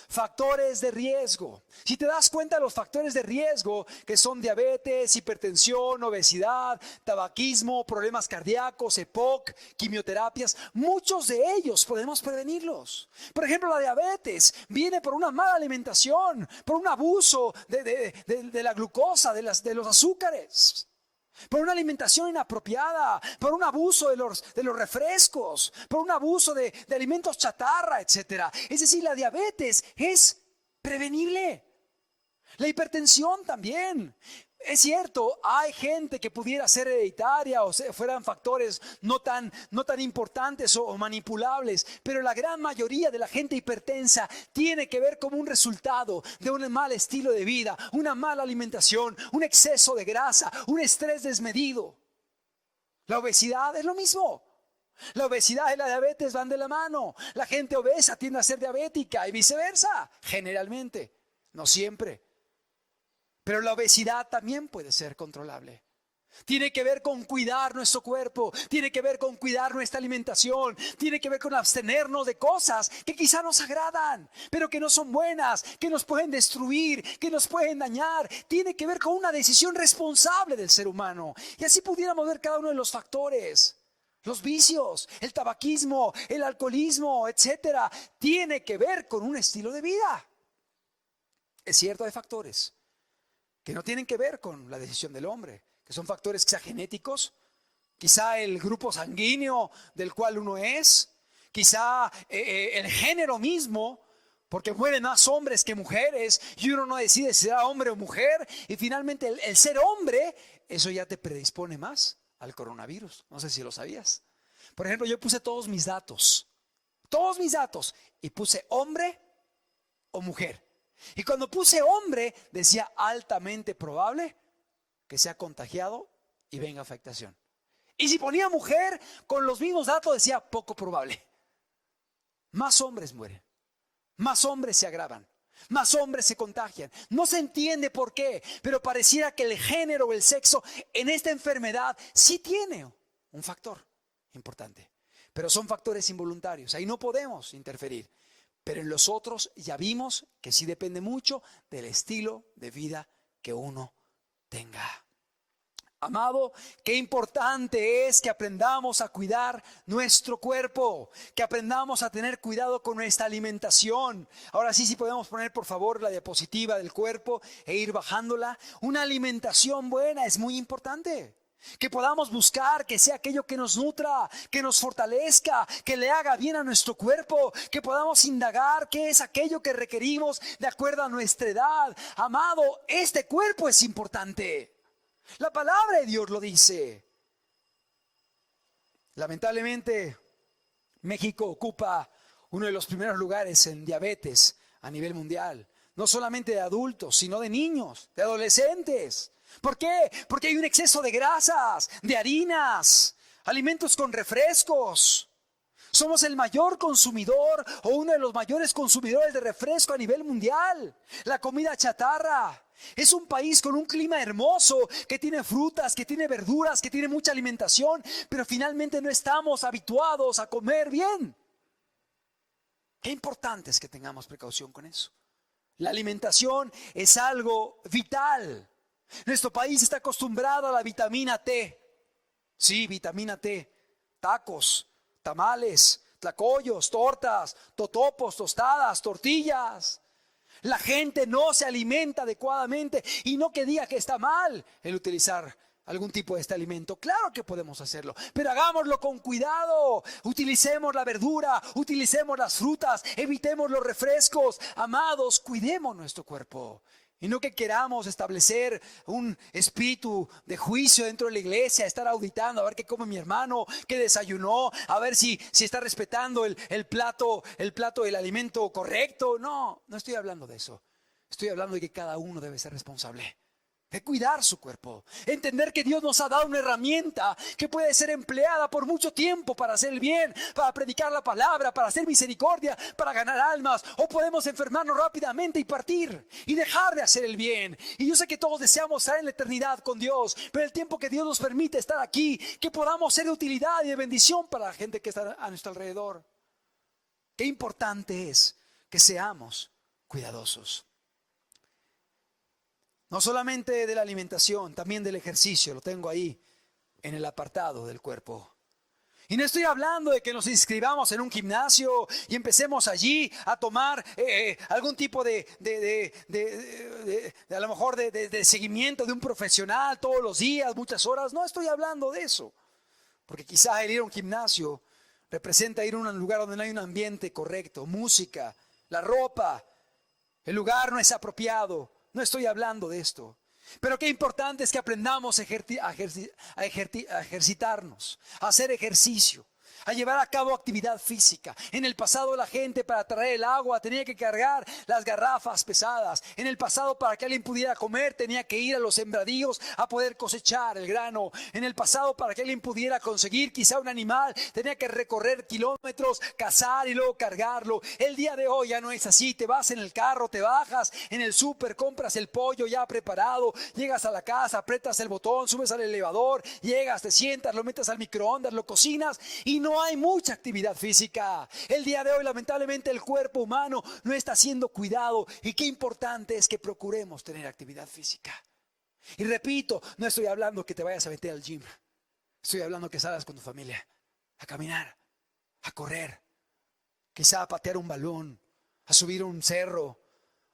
Factores de riesgo. Si te das cuenta de los factores de riesgo, que son diabetes, hipertensión, obesidad, tabaquismo, problemas cardíacos, EPOC, quimioterapias, muchos de ellos podemos prevenirlos. Por ejemplo, la diabetes viene por una mala alimentación, por un abuso de la glucosa, de los azúcares, por una alimentación inapropiada, por un abuso de los refrescos, por un abuso de alimentos chatarra, etc. Es decir, la diabetes es prevenible. La hipertensión también. Es cierto, hay gente que pudiera ser hereditaria o fueran factores no tan importantes o manipulables, pero la gran mayoría de la gente hipertensa tiene que ver como un resultado de un mal estilo de vida, una mala alimentación, un exceso de grasa, un estrés desmedido. La obesidad es lo mismo. La obesidad y la diabetes van de la mano. La gente obesa tiende a ser diabética y viceversa, generalmente, no siempre. Pero la obesidad también puede ser controlable. Tiene que ver con cuidar nuestro cuerpo, tiene que ver con cuidar nuestra alimentación, tiene que ver con abstenernos de cosas que quizá nos agradan, pero que no son buenas, que nos pueden destruir, que nos pueden dañar. Tiene que ver con una decisión responsable del ser humano. Y así pudiéramos ver cada uno de los factores. Los vicios, el tabaquismo, el alcoholismo, etcétera, tiene que ver con un estilo de vida. Es cierto, hay factores que no tienen que ver con la decisión del hombre, que son factores quizá genéticos, quizá el grupo sanguíneo del cual uno es, quizá el género mismo, porque mueren más hombres que mujeres y uno no decide si será hombre o mujer, y finalmente el ser hombre, eso ya te predispone más al coronavirus. No sé si lo sabías. Por ejemplo, yo puse todos mis datos, y puse hombre o mujer. Y cuando puse hombre, decía altamente probable que sea contagiado y venga afectación. Y si ponía mujer, con los mismos datos decía poco probable. Más hombres mueren, más hombres se agravan, más hombres se contagian. No se entiende por qué, pero pareciera que el género o el sexo en esta enfermedad sí tiene un factor importante. Pero son factores involuntarios, ahí no podemos interferir. Pero en los otros ya vimos que sí depende mucho del estilo de vida que uno tenga. Amado, qué importante es que aprendamos a cuidar nuestro cuerpo, que aprendamos a tener cuidado con nuestra alimentación. Ahora sí podemos poner por favor la diapositiva del cuerpo e ir bajándola. Una alimentación buena es muy importante. Que podamos buscar que sea aquello que nos nutra, que nos fortalezca, que le haga bien a nuestro cuerpo, que podamos indagar qué es aquello que requerimos de acuerdo a nuestra edad. Amado, este cuerpo es importante. La palabra de Dios lo dice. Lamentablemente, México ocupa uno de los primeros lugares en diabetes a nivel mundial. No solamente de adultos, sino de niños, de adolescentes. ¿Por qué? Porque hay un exceso de grasas, de harinas, alimentos con refrescos. Somos el mayor consumidor o uno de los mayores consumidores de refresco a nivel mundial. La comida chatarra. Es un país con un clima hermoso, que tiene frutas, que tiene verduras, que tiene mucha alimentación, pero finalmente no estamos habituados a comer bien. Qué importante es que tengamos precaución con eso. La alimentación es algo vital. Nuestro país está acostumbrado a la vitamina T. Sí, vitamina T. Tacos, tamales, tlacoyos, tortas, totopos, tostadas, tortillas. La gente no se alimenta adecuadamente, y no que diga que está mal el utilizar algún tipo de este alimento. Claro que podemos hacerlo, pero hagámoslo con cuidado. Utilicemos la verdura, utilicemos las frutas, evitemos los refrescos. Amados, cuidemos nuestro cuerpo. Y no que queramos establecer un espíritu de juicio dentro de la iglesia, estar auditando a ver qué come mi hermano, qué desayunó, a ver si está respetando el plato del alimento correcto. No estoy hablando de eso. Estoy hablando de que cada uno debe ser responsable de cuidar su cuerpo. Entender que Dios nos ha dado una herramienta que puede ser empleada por mucho tiempo para hacer el bien, para predicar la palabra, para hacer misericordia, para ganar almas. O podemos enfermarnos rápidamente y partir y dejar de hacer el bien. Y yo sé que todos deseamos estar en la eternidad con Dios, pero el tiempo que Dios nos permite estar aquí, que podamos ser de utilidad y de bendición para la gente que está a nuestro alrededor. Qué importante es que seamos cuidadosos. No solamente de la alimentación, también del ejercicio. Lo tengo ahí en el apartado del cuerpo. Y no estoy hablando de que nos inscribamos en un gimnasio y empecemos allí a tomar algún tipo a lo mejor de seguimiento de un profesional todos los días, muchas horas. No estoy hablando de eso. Porque quizás el ir a un gimnasio representa ir a un lugar donde no hay un ambiente correcto, música, la ropa, el lugar no es apropiado. No estoy hablando de esto. Pero qué importante es que aprendamos a ejercitarnos, a hacer ejercicio, a llevar a cabo actividad física. En el pasado la gente para traer el agua tenía que cargar las garrafas pesadas. En el pasado para que alguien pudiera comer tenía que ir a los sembradíos a poder cosechar el grano. En el pasado para que alguien pudiera conseguir quizá un animal tenía que recorrer kilómetros, cazar y luego cargarlo. El día de hoy ya no es así. Te vas en el carro, te bajas en el súper, compras el pollo ya preparado, llegas a la casa, aprietas el botón, subes al elevador, llegas, te sientas, lo metes al microondas, lo cocinas y no hay mucha actividad física. El día de hoy lamentablemente el cuerpo humano no está siendo cuidado y qué importante es que procuremos tener actividad física. Y repito, no estoy hablando que te vayas a meter al gym, estoy hablando que salgas con tu familia a caminar, a correr, quizá a patear un balón, a subir un cerro,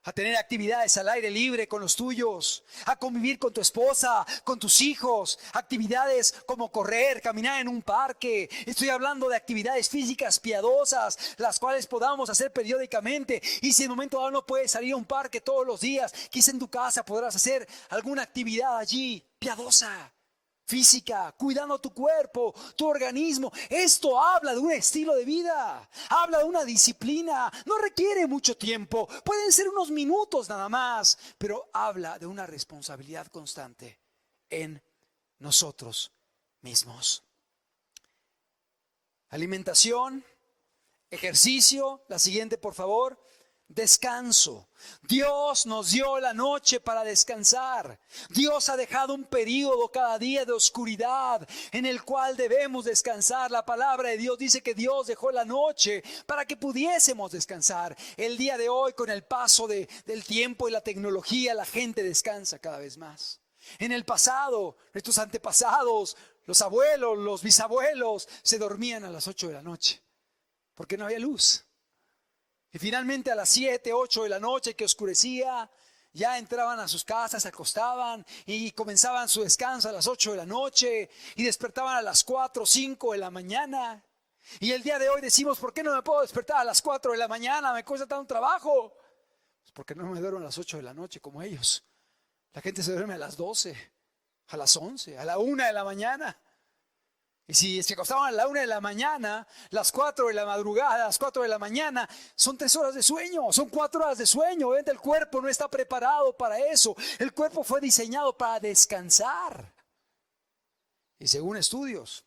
a tener actividades al aire libre con los tuyos, a convivir con tu esposa, con tus hijos, actividades como correr, caminar en un parque. Estoy hablando de actividades físicas piadosas, las cuales podamos hacer periódicamente. Y si en un momento dado no puedes salir a un parque todos los días, quizá en tu casa podrás hacer alguna actividad allí piadosa, física, cuidando tu cuerpo, tu organismo. Esto habla de un estilo de vida, habla de una disciplina. No requiere mucho tiempo, pueden ser unos minutos nada más, pero habla de una responsabilidad constante en nosotros mismos. Alimentación, ejercicio, la siguiente por favor. Descanso. Dios nos dio la noche para descansar. Dios ha dejado un período cada día de oscuridad en el cual debemos descansar. La palabra de Dios dice que Dios dejó la noche para que pudiésemos descansar. El día de hoy, con el paso del tiempo y la tecnología, la gente descansa cada vez más. En el pasado, nuestros antepasados, los abuelos, los bisabuelos, se dormían a las 8 de la noche porque no había luz. Y finalmente a las 7, 8 de la noche que oscurecía, ya entraban a sus casas, se acostaban y comenzaban su descanso a las 8 de la noche y despertaban a las 4, 5 de la mañana. Y el día de hoy decimos, ¿por qué no me puedo despertar a las 4 de la mañana? Me cuesta tanto trabajo. Pues porque no me duermo a las 8 de la noche como ellos. La gente se duerme a las 12, a las 11, a la 1 de la mañana. Y si se acostaban a la 1 de la mañana, las 4 de la madrugada, las 4 de la mañana, son 3 horas de sueño, son 4 horas de sueño. Obviamente el cuerpo no está preparado para eso. El cuerpo fue diseñado para descansar. Y según estudios,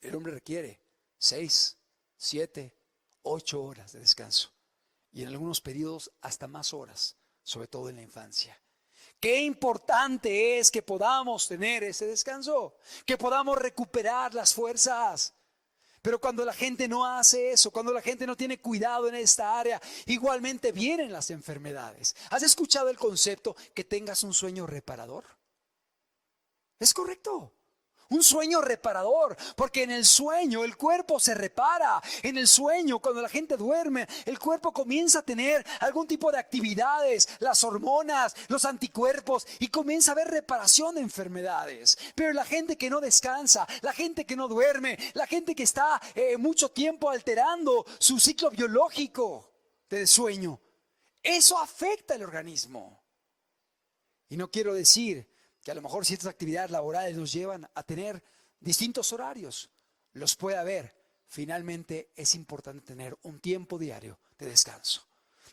el hombre requiere 6, 7, 8 horas de descanso. Y en algunos periodos hasta más horas, sobre todo en la infancia. Qué importante es que podamos tener ese descanso, que podamos recuperar las fuerzas. Pero cuando la gente no hace eso, cuando la gente no tiene cuidado en esta área, igualmente vienen las enfermedades. ¿Has escuchado el concepto que tengas un sueño reparador? Es correcto. Un sueño reparador, porque en el sueño el cuerpo se repara. En el sueño, cuando la gente duerme, el cuerpo comienza a tener algún tipo de actividades, las hormonas, los anticuerpos, y comienza a haber reparación de enfermedades. Pero la gente que no descansa, la gente que no duerme, la gente que está mucho tiempo alterando su ciclo biológico de sueño, eso afecta al organismo. Y no quiero decir que a lo mejor ciertas actividades laborales nos llevan a tener distintos horarios. Los puede haber. Finalmente es importante tener un tiempo diario de descanso,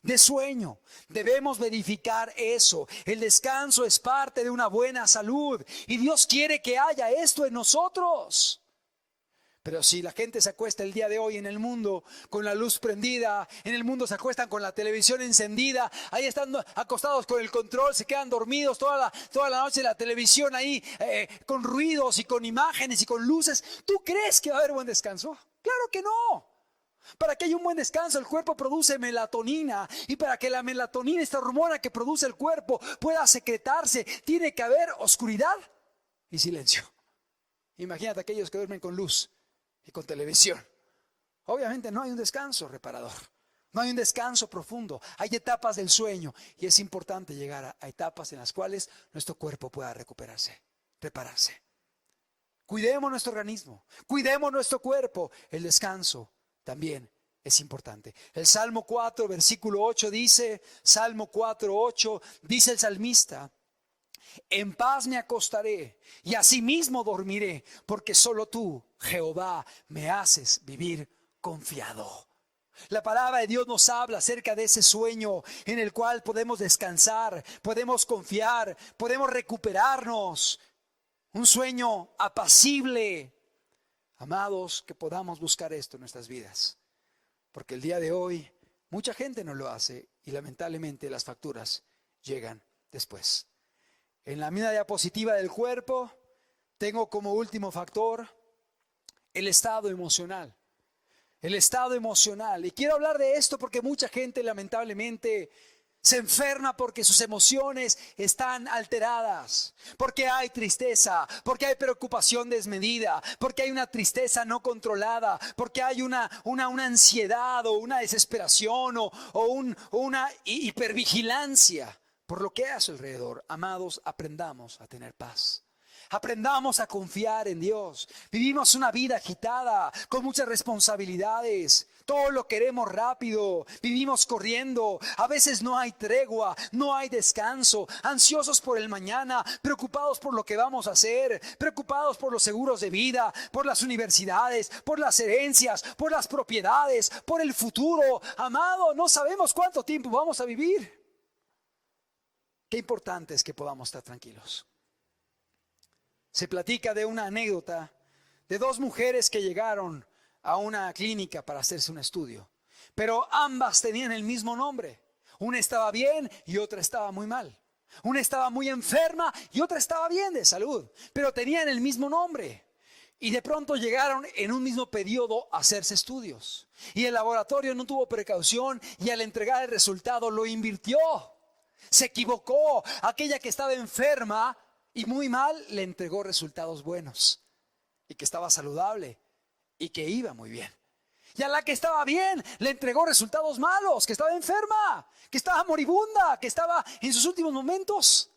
de sueño. Debemos verificar eso. El descanso es parte de una buena salud y Dios quiere que haya esto en nosotros. Pero si la gente se acuesta el día de hoy en el mundo con la luz prendida, en el mundo se acuestan con la televisión encendida, ahí están acostados con el control, se quedan dormidos toda la noche en la televisión ahí con ruidos y con imágenes y con luces, ¿tú crees que va a haber buen descanso? Claro que no. Para que haya un buen descanso, el cuerpo produce melatonina, y para que la melatonina, esta hormona que produce el cuerpo, pueda secretarse, tiene que haber oscuridad y silencio. Imagínate aquellos que duermen con luz y con televisión. Obviamente no hay un descanso reparador, no hay un descanso profundo. Hay etapas del sueño y es importante llegar a etapas en las cuales nuestro cuerpo pueda recuperarse, repararse. Cuidemos nuestro organismo, cuidemos nuestro cuerpo. El descanso también es importante. El Salmo 4, versículo 8 dice, Salmo 4, 8, dice el salmista: En paz me acostaré y asimismo dormiré, porque solo tú, Jehová, me haces vivir confiado. La palabra de Dios nos habla acerca de ese sueño en el cual podemos descansar, podemos confiar, podemos recuperarnos. Un sueño apacible. Amados, que podamos buscar esto en nuestras vidas, porque el día de hoy mucha gente no lo hace y lamentablemente las facturas llegan después. En la misma diapositiva del cuerpo tengo como último factor el estado emocional. El estado emocional. Y quiero hablar de esto porque mucha gente lamentablemente se enferma porque sus emociones están alteradas, porque hay tristeza, porque hay preocupación desmedida, porque hay una tristeza no controlada, porque hay una ansiedad o una desesperación o una hipervigilancia por lo que hay a su alrededor. Amados, aprendamos a tener paz. Aprendamos a confiar en Dios. Vivimos una vida agitada, con muchas responsabilidades. Todo lo queremos rápido. Vivimos corriendo. A veces no hay tregua, no hay descanso. Ansiosos por el mañana, preocupados por lo que vamos a hacer, preocupados por los seguros de vida, por las universidades, por las herencias, por las propiedades, por el futuro. Amado, no sabemos cuánto tiempo vamos a vivir. Qué importante es que podamos estar tranquilos. Se platica de una anécdota de dos mujeres que llegaron a una clínica para hacerse un estudio, pero ambas tenían el mismo nombre. Una estaba bien y otra estaba muy mal. Una estaba muy enferma y otra estaba bien de salud, pero tenían el mismo nombre. Y de pronto llegaron en un mismo periodo a hacerse estudios. Y el laboratorio no tuvo precaución y al entregar el resultado lo invirtió. Se equivocó. Aquella que estaba enferma y muy mal le entregó resultados buenos y que estaba saludable y que iba muy bien. Y a la que estaba bien le entregó resultados malos, que estaba enferma, que estaba moribunda, que estaba en sus últimos momentos.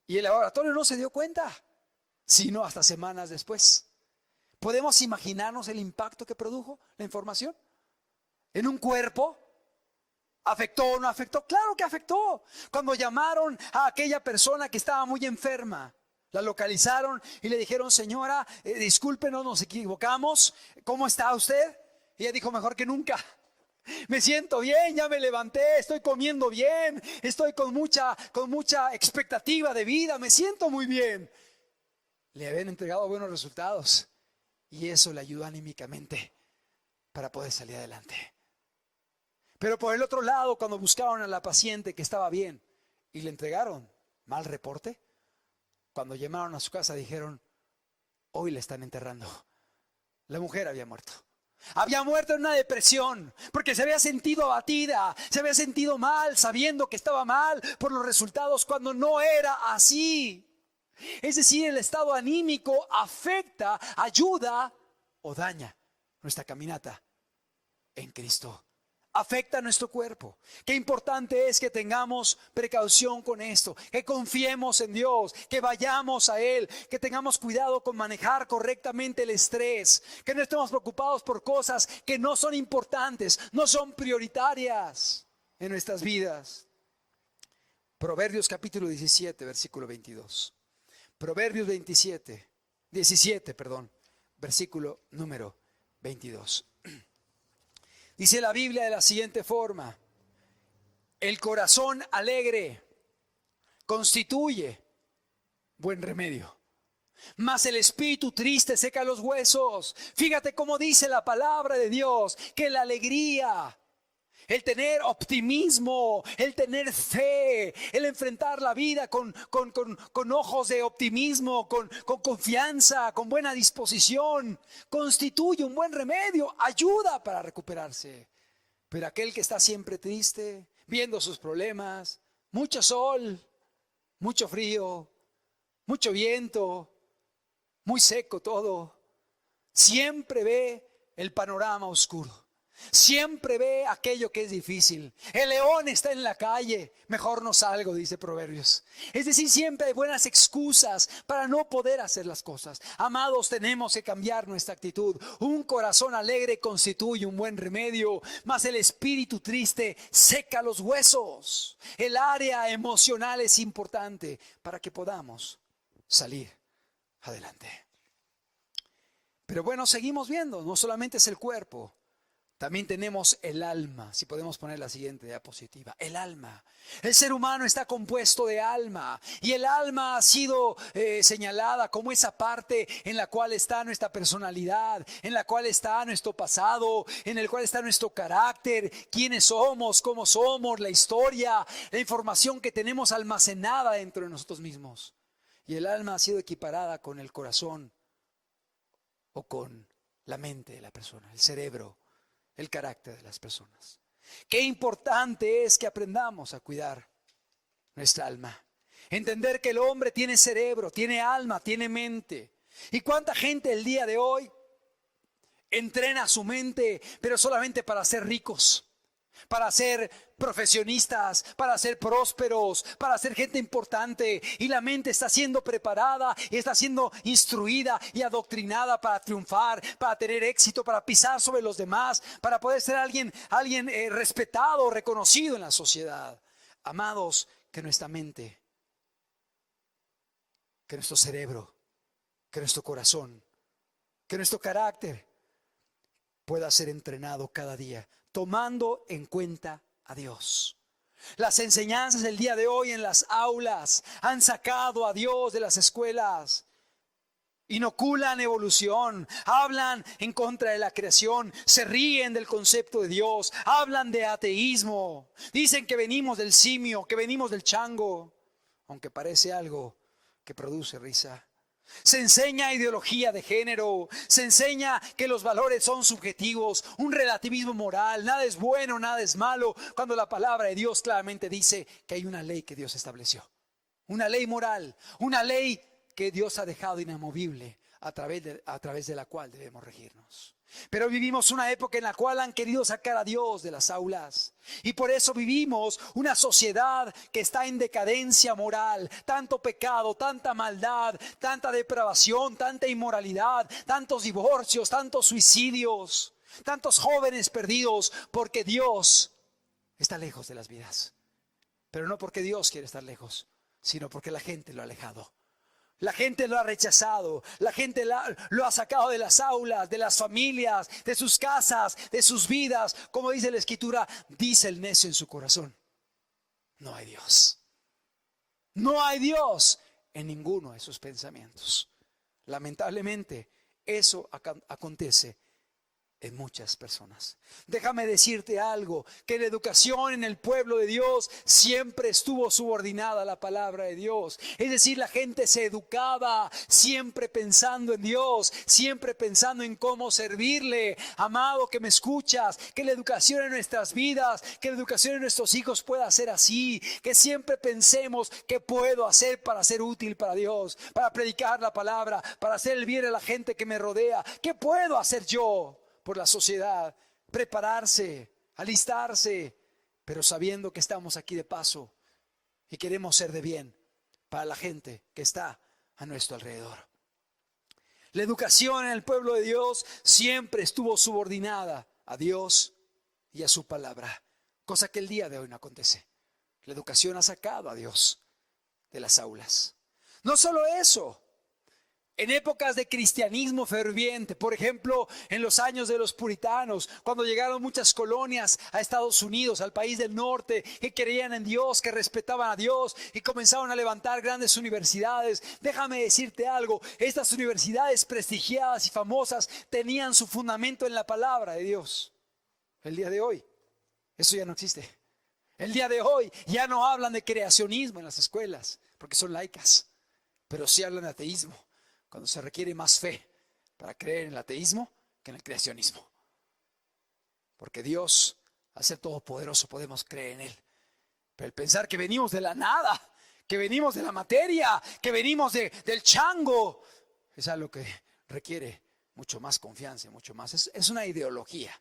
Y el laboratorio no se dio cuenta, sino hasta semanas después. ¿Podemos imaginarnos el impacto que produjo la información en un cuerpo? ¿Afectó o no afectó? Claro que afectó. Cuando llamaron a aquella persona que estaba muy enferma, la localizaron y le dijeron: señora, discúlpenos, nos equivocamos. ¿Cómo está usted? Y ella dijo: mejor que nunca. Me siento bien, ya me levanté, estoy comiendo bien, estoy con mucha expectativa de vida, me siento muy bien. Le habían entregado buenos resultados y eso le ayudó anímicamente para poder salir adelante. Pero por el otro lado, cuando buscaron a la paciente que estaba bien y le entregaron mal reporte, cuando llamaron a su casa dijeron: hoy le están enterrando. La mujer había muerto. Había muerto en una depresión porque se había sentido abatida, se había sentido mal, sabiendo que estaba mal por los resultados cuando no era así. Es decir, el estado anímico afecta, ayuda o daña nuestra caminata en Cristo. Afecta a nuestro cuerpo. Qué importante es que tengamos precaución con esto, que confiemos en Dios, que vayamos a Él, que tengamos cuidado con manejar correctamente el estrés, que no estemos preocupados por cosas que no son importantes, no son prioritarias en nuestras vidas. Proverbios capítulo 17, versículo 22. Proverbios 17, versículo número 22. Dice la Biblia de la siguiente forma: el corazón alegre constituye buen remedio, mas el espíritu triste seca los huesos. Fíjate cómo dice la palabra de Dios, que la alegría, el tener optimismo, el tener fe, el enfrentar la vida con ojos de optimismo, con confianza, con buena disposición, constituye un buen remedio, ayuda para recuperarse. Pero aquel que está siempre triste, viendo sus problemas, mucho sol, mucho frío, mucho viento, muy seco todo, siempre ve el panorama oscuro. Siempre ve aquello que es difícil. El león está en la calle, mejor no salgo, dice Proverbios. Es decir, siempre hay buenas excusas para no poder hacer las cosas. Amados, tenemos que cambiar nuestra actitud. Un corazón alegre constituye un buen remedio, mas el espíritu triste seca los huesos. El área emocional es importante para que podamos salir adelante. Pero bueno, seguimos viendo, no solamente es el cuerpo. También tenemos el alma, si podemos poner la siguiente diapositiva, el alma. El ser humano está compuesto de alma y el alma ha sido señalada como esa parte en la cual está nuestra personalidad, en la cual está nuestro pasado, en el cual está nuestro carácter, quiénes somos, cómo somos, la historia, la información que tenemos almacenada dentro de nosotros mismos. Y el alma ha sido equiparada con el corazón o con la mente de la persona, el cerebro. El carácter de las personas. Qué importante es que aprendamos a cuidar nuestra alma. Entender que el hombre tiene cerebro, tiene alma, tiene mente. ¿Y cuánta gente el día de hoy entrena su mente, pero solamente para ser ricos? Para ser profesionistas, para ser prósperos, para ser gente importante. Y la mente está siendo preparada y está siendo instruida y adoctrinada para triunfar, para tener éxito, para pisar sobre los demás, para poder ser alguien respetado, reconocido en la sociedad. Amados, que nuestra mente, que nuestro cerebro, que nuestro corazón, que nuestro carácter pueda ser entrenado cada día, tomando en cuenta a Dios. Las enseñanzas del día de hoy en las aulas han sacado a Dios de las escuelas. Inoculan evolución, hablan en contra de la creación, se ríen del concepto de Dios, hablan de ateísmo, dicen que venimos del simio, que venimos del chango, aunque parece algo que produce risa. Se enseña ideología de género, se enseña que los valores son subjetivos, un relativismo moral, nada es bueno, nada es malo, cuando la palabra de Dios claramente dice que hay una ley que Dios estableció, una ley moral, una ley que Dios ha dejado inamovible a través de la cual debemos regirnos. Pero vivimos una época en la cual han querido sacar a Dios de las aulas. Y por eso vivimos una sociedad que está en decadencia moral. Tanto pecado, tanta maldad, tanta depravación, tanta inmoralidad, tantos divorcios, tantos suicidios, tantos jóvenes perdidos, porque Dios está lejos de las vidas. Pero no porque Dios quiere estar lejos, sino porque la gente lo ha alejado. La gente lo ha rechazado, la gente lo ha sacado de las aulas, de las familias, de sus casas, de sus vidas. Como dice la Escritura, dice el necio en su corazón: no hay Dios. No hay Dios en ninguno de sus pensamientos. Lamentablemente, eso acontece en muchas personas. Déjame decirte algo, que la educación en el pueblo de Dios siempre estuvo subordinada a la palabra de Dios. Es decir, la gente se educaba siempre pensando en Dios, siempre pensando en cómo servirle. Amado que me escuchas, que la educación en nuestras vidas, que la educación en nuestros hijos pueda ser así, que siempre pensemos qué puedo hacer para ser útil para Dios, para predicar la palabra, para hacer el bien a la gente que me rodea. ¿Qué puedo hacer yo por la sociedad? Prepararse, alistarse, pero sabiendo que estamos aquí de paso y queremos ser de bien para la gente que está a nuestro alrededor. La educación en el pueblo de Dios siempre estuvo subordinada a Dios y a su palabra, cosa que el día de hoy no acontece. La educación ha sacado a Dios de las aulas. No solo eso. En épocas de cristianismo ferviente, por ejemplo, en los años de los puritanos, cuando llegaron muchas colonias a Estados Unidos, al país del norte, que creían en Dios, que respetaban a Dios y comenzaron a levantar grandes universidades. Déjame decirte algo, estas universidades prestigiadas y famosas tenían su fundamento en la palabra de Dios. El día de hoy, eso ya no existe. El día de hoy ya no hablan de creacionismo en las escuelas, porque son laicas, pero sí hablan de ateísmo, cuando se requiere más fe para creer en el ateísmo que en el creacionismo. Porque Dios, al ser todopoderoso, podemos creer en Él. Pero el pensar que venimos de la nada, que venimos de la materia, que venimos del chango, es algo que requiere mucho más confianza, mucho más. Es una ideología,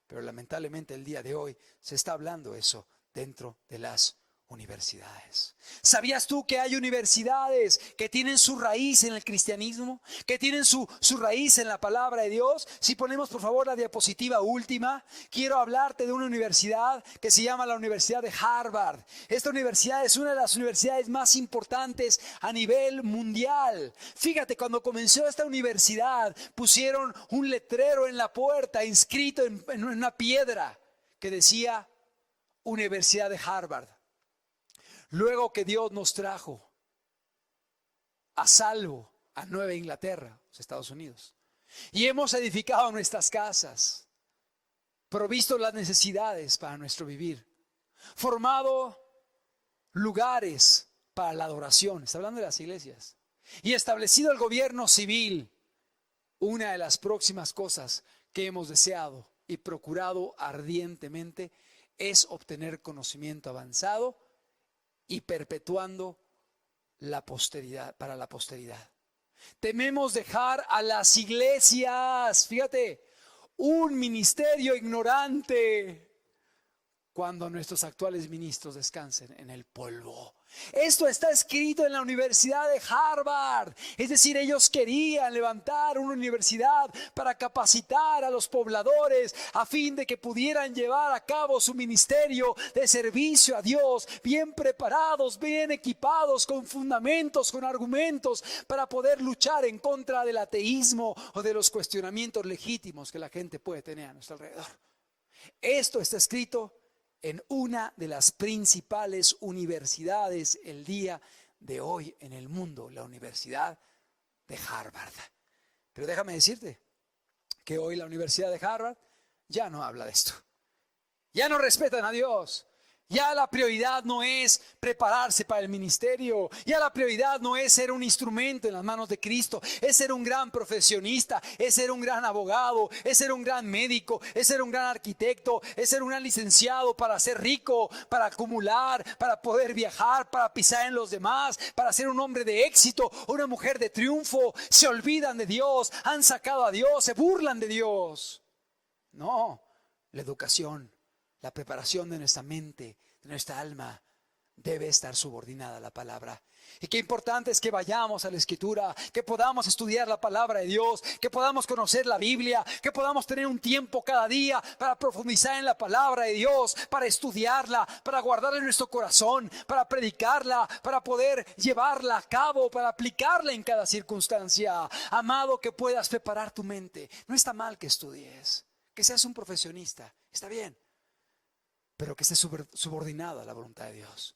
Pero lamentablemente el día de hoy se está hablando eso dentro de las universidades. ¿Sabías tú que hay universidades que tienen su raíz en el cristianismo? Que tienen su raíz en la palabra de Dios. Si ponemos por favor la diapositiva última, quiero hablarte de una universidad que se llama la Universidad de Harvard. Esta universidad es una de las universidades más importantes a nivel mundial. Fíjate, cuando comenzó esta universidad pusieron un letrero en la puerta inscrito en una piedra que decía Universidad de Harvard. Luego que Dios nos trajo a salvo a Nueva Inglaterra, los Estados Unidos, y hemos edificado nuestras casas, provisto las necesidades para nuestro vivir, formado lugares para la adoración, está hablando de las iglesias, y establecido el gobierno civil, una de las próximas cosas que hemos deseado y procurado ardientemente es obtener conocimiento avanzado y perpetuando la posteridad, para la posteridad. Tememos dejar a las iglesias, fíjate, un ministerio ignorante cuando nuestros actuales ministros descansen en el polvo. Esto está escrito en la Universidad de Harvard. Es decir, ellos querían levantar una universidad para capacitar a los pobladores a fin de que pudieran llevar a cabo su ministerio de servicio a Dios, bien preparados, bien equipados, con fundamentos, con argumentos, para poder luchar en contra del ateísmo o de los cuestionamientos legítimos que la gente puede tener a nuestro alrededor. Esto está escrito en una de las principales universidades el día de hoy en el mundo, la Universidad de Harvard. Pero déjame decirte que hoy la Universidad de Harvard ya no habla de esto. Ya no respetan a Dios. Ya la prioridad no es prepararse para el ministerio. Ya la prioridad no es ser un instrumento en las manos de Cristo. Es ser un gran profesionista. Es ser un gran abogado. Es ser un gran médico. Es ser un gran arquitecto. Es ser un gran licenciado para ser rico, para acumular, para poder viajar, para pisar en los demás, para ser un hombre de éxito, una mujer de triunfo. Se olvidan de Dios. Han sacado a Dios. Se burlan de Dios. No, la educación, la preparación de nuestra mente, de nuestra alma, debe estar subordinada a la palabra. Y qué importante es que vayamos a la Escritura, que podamos estudiar la palabra de Dios, que podamos conocer la Biblia, que podamos tener un tiempo cada día para profundizar en la palabra de Dios, para estudiarla, para guardarla en nuestro corazón, para predicarla, para poder llevarla a cabo, para aplicarla en cada circunstancia. Amado, que puedas preparar tu mente. No está mal que estudies, que seas un profesionista, está bien. Pero que esté subordinado a la voluntad de Dios,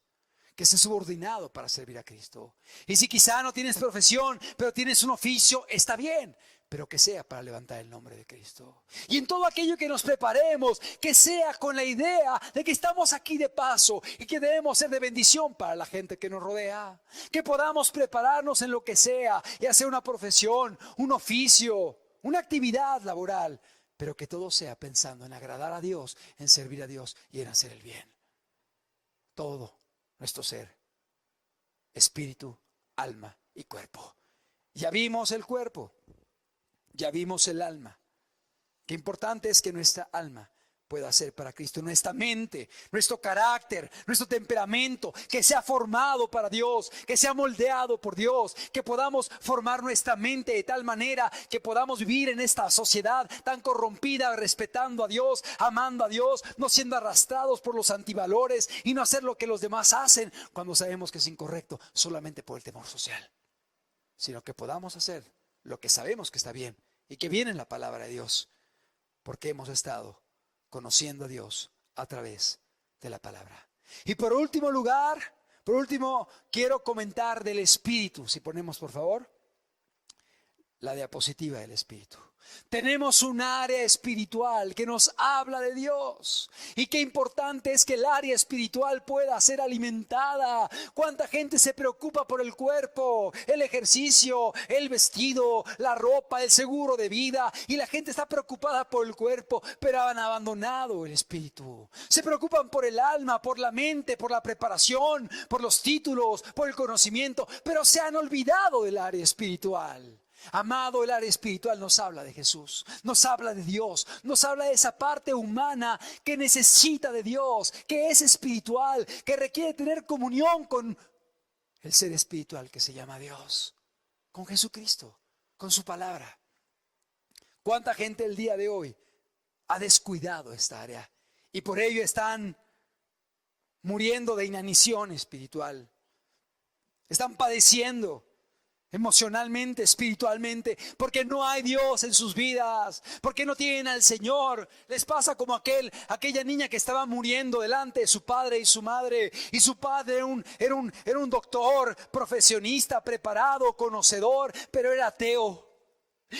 que esté subordinado para servir a Cristo. Y si quizá no tienes profesión, pero tienes un oficio, está bien, pero que sea para levantar el nombre de Cristo. Y en todo aquello que nos preparemos, que sea con la idea de que estamos aquí de paso y que debemos ser de bendición para la gente que nos rodea. Que podamos prepararnos en lo que sea, ya sea una profesión, un oficio, una actividad laboral, pero que todo sea pensando en agradar a Dios, en servir a Dios y en hacer el bien. Todo nuestro ser, espíritu, alma y cuerpo. Ya vimos el cuerpo, ya vimos el alma. Qué importante es que nuestra alma pueda ser para Cristo, nuestra mente, nuestro carácter, nuestro temperamento, que sea formado para Dios, que sea moldeado por Dios, que podamos formar nuestra mente de tal manera que podamos vivir en esta sociedad tan corrompida, respetando a Dios, amando a Dios, no siendo arrastrados por los antivalores y no hacer lo que los demás hacen cuando sabemos que es incorrecto, solamente por el temor social, sino que podamos hacer lo que sabemos que está bien y que viene en la palabra de Dios, porque hemos estado conociendo a Dios a través de la palabra. Y por último quiero comentar del Espíritu. Si ponemos por favor la diapositiva del Espíritu. Tenemos un área espiritual que nos habla de Dios. Y qué importante es que el área espiritual pueda ser alimentada. ¿Cuánta gente se preocupa por el cuerpo, el ejercicio, el vestido, la ropa, el seguro de vida? Y la gente está preocupada por el cuerpo, pero han abandonado el espíritu. Se preocupan por el alma, por la mente, por la preparación, por los títulos, por el conocimiento, pero se han olvidado del área espiritual. Amado, el área espiritual nos habla de Jesús, nos habla de Dios, nos habla de esa parte humana que necesita de Dios, que es espiritual, que requiere tener comunión con el ser espiritual que se llama Dios, con Jesucristo, con su palabra. ¿Cuánta gente el día de hoy ha descuidado esta área y por ello están muriendo de inanición espiritual? Están padeciendo emocionalmente, espiritualmente, porque no hay Dios en sus vidas, porque no tienen al Señor. Les pasa como aquella niña que estaba muriendo delante de su padre y su madre, y su padre era un doctor, profesionista, preparado, conocedor, pero era ateo.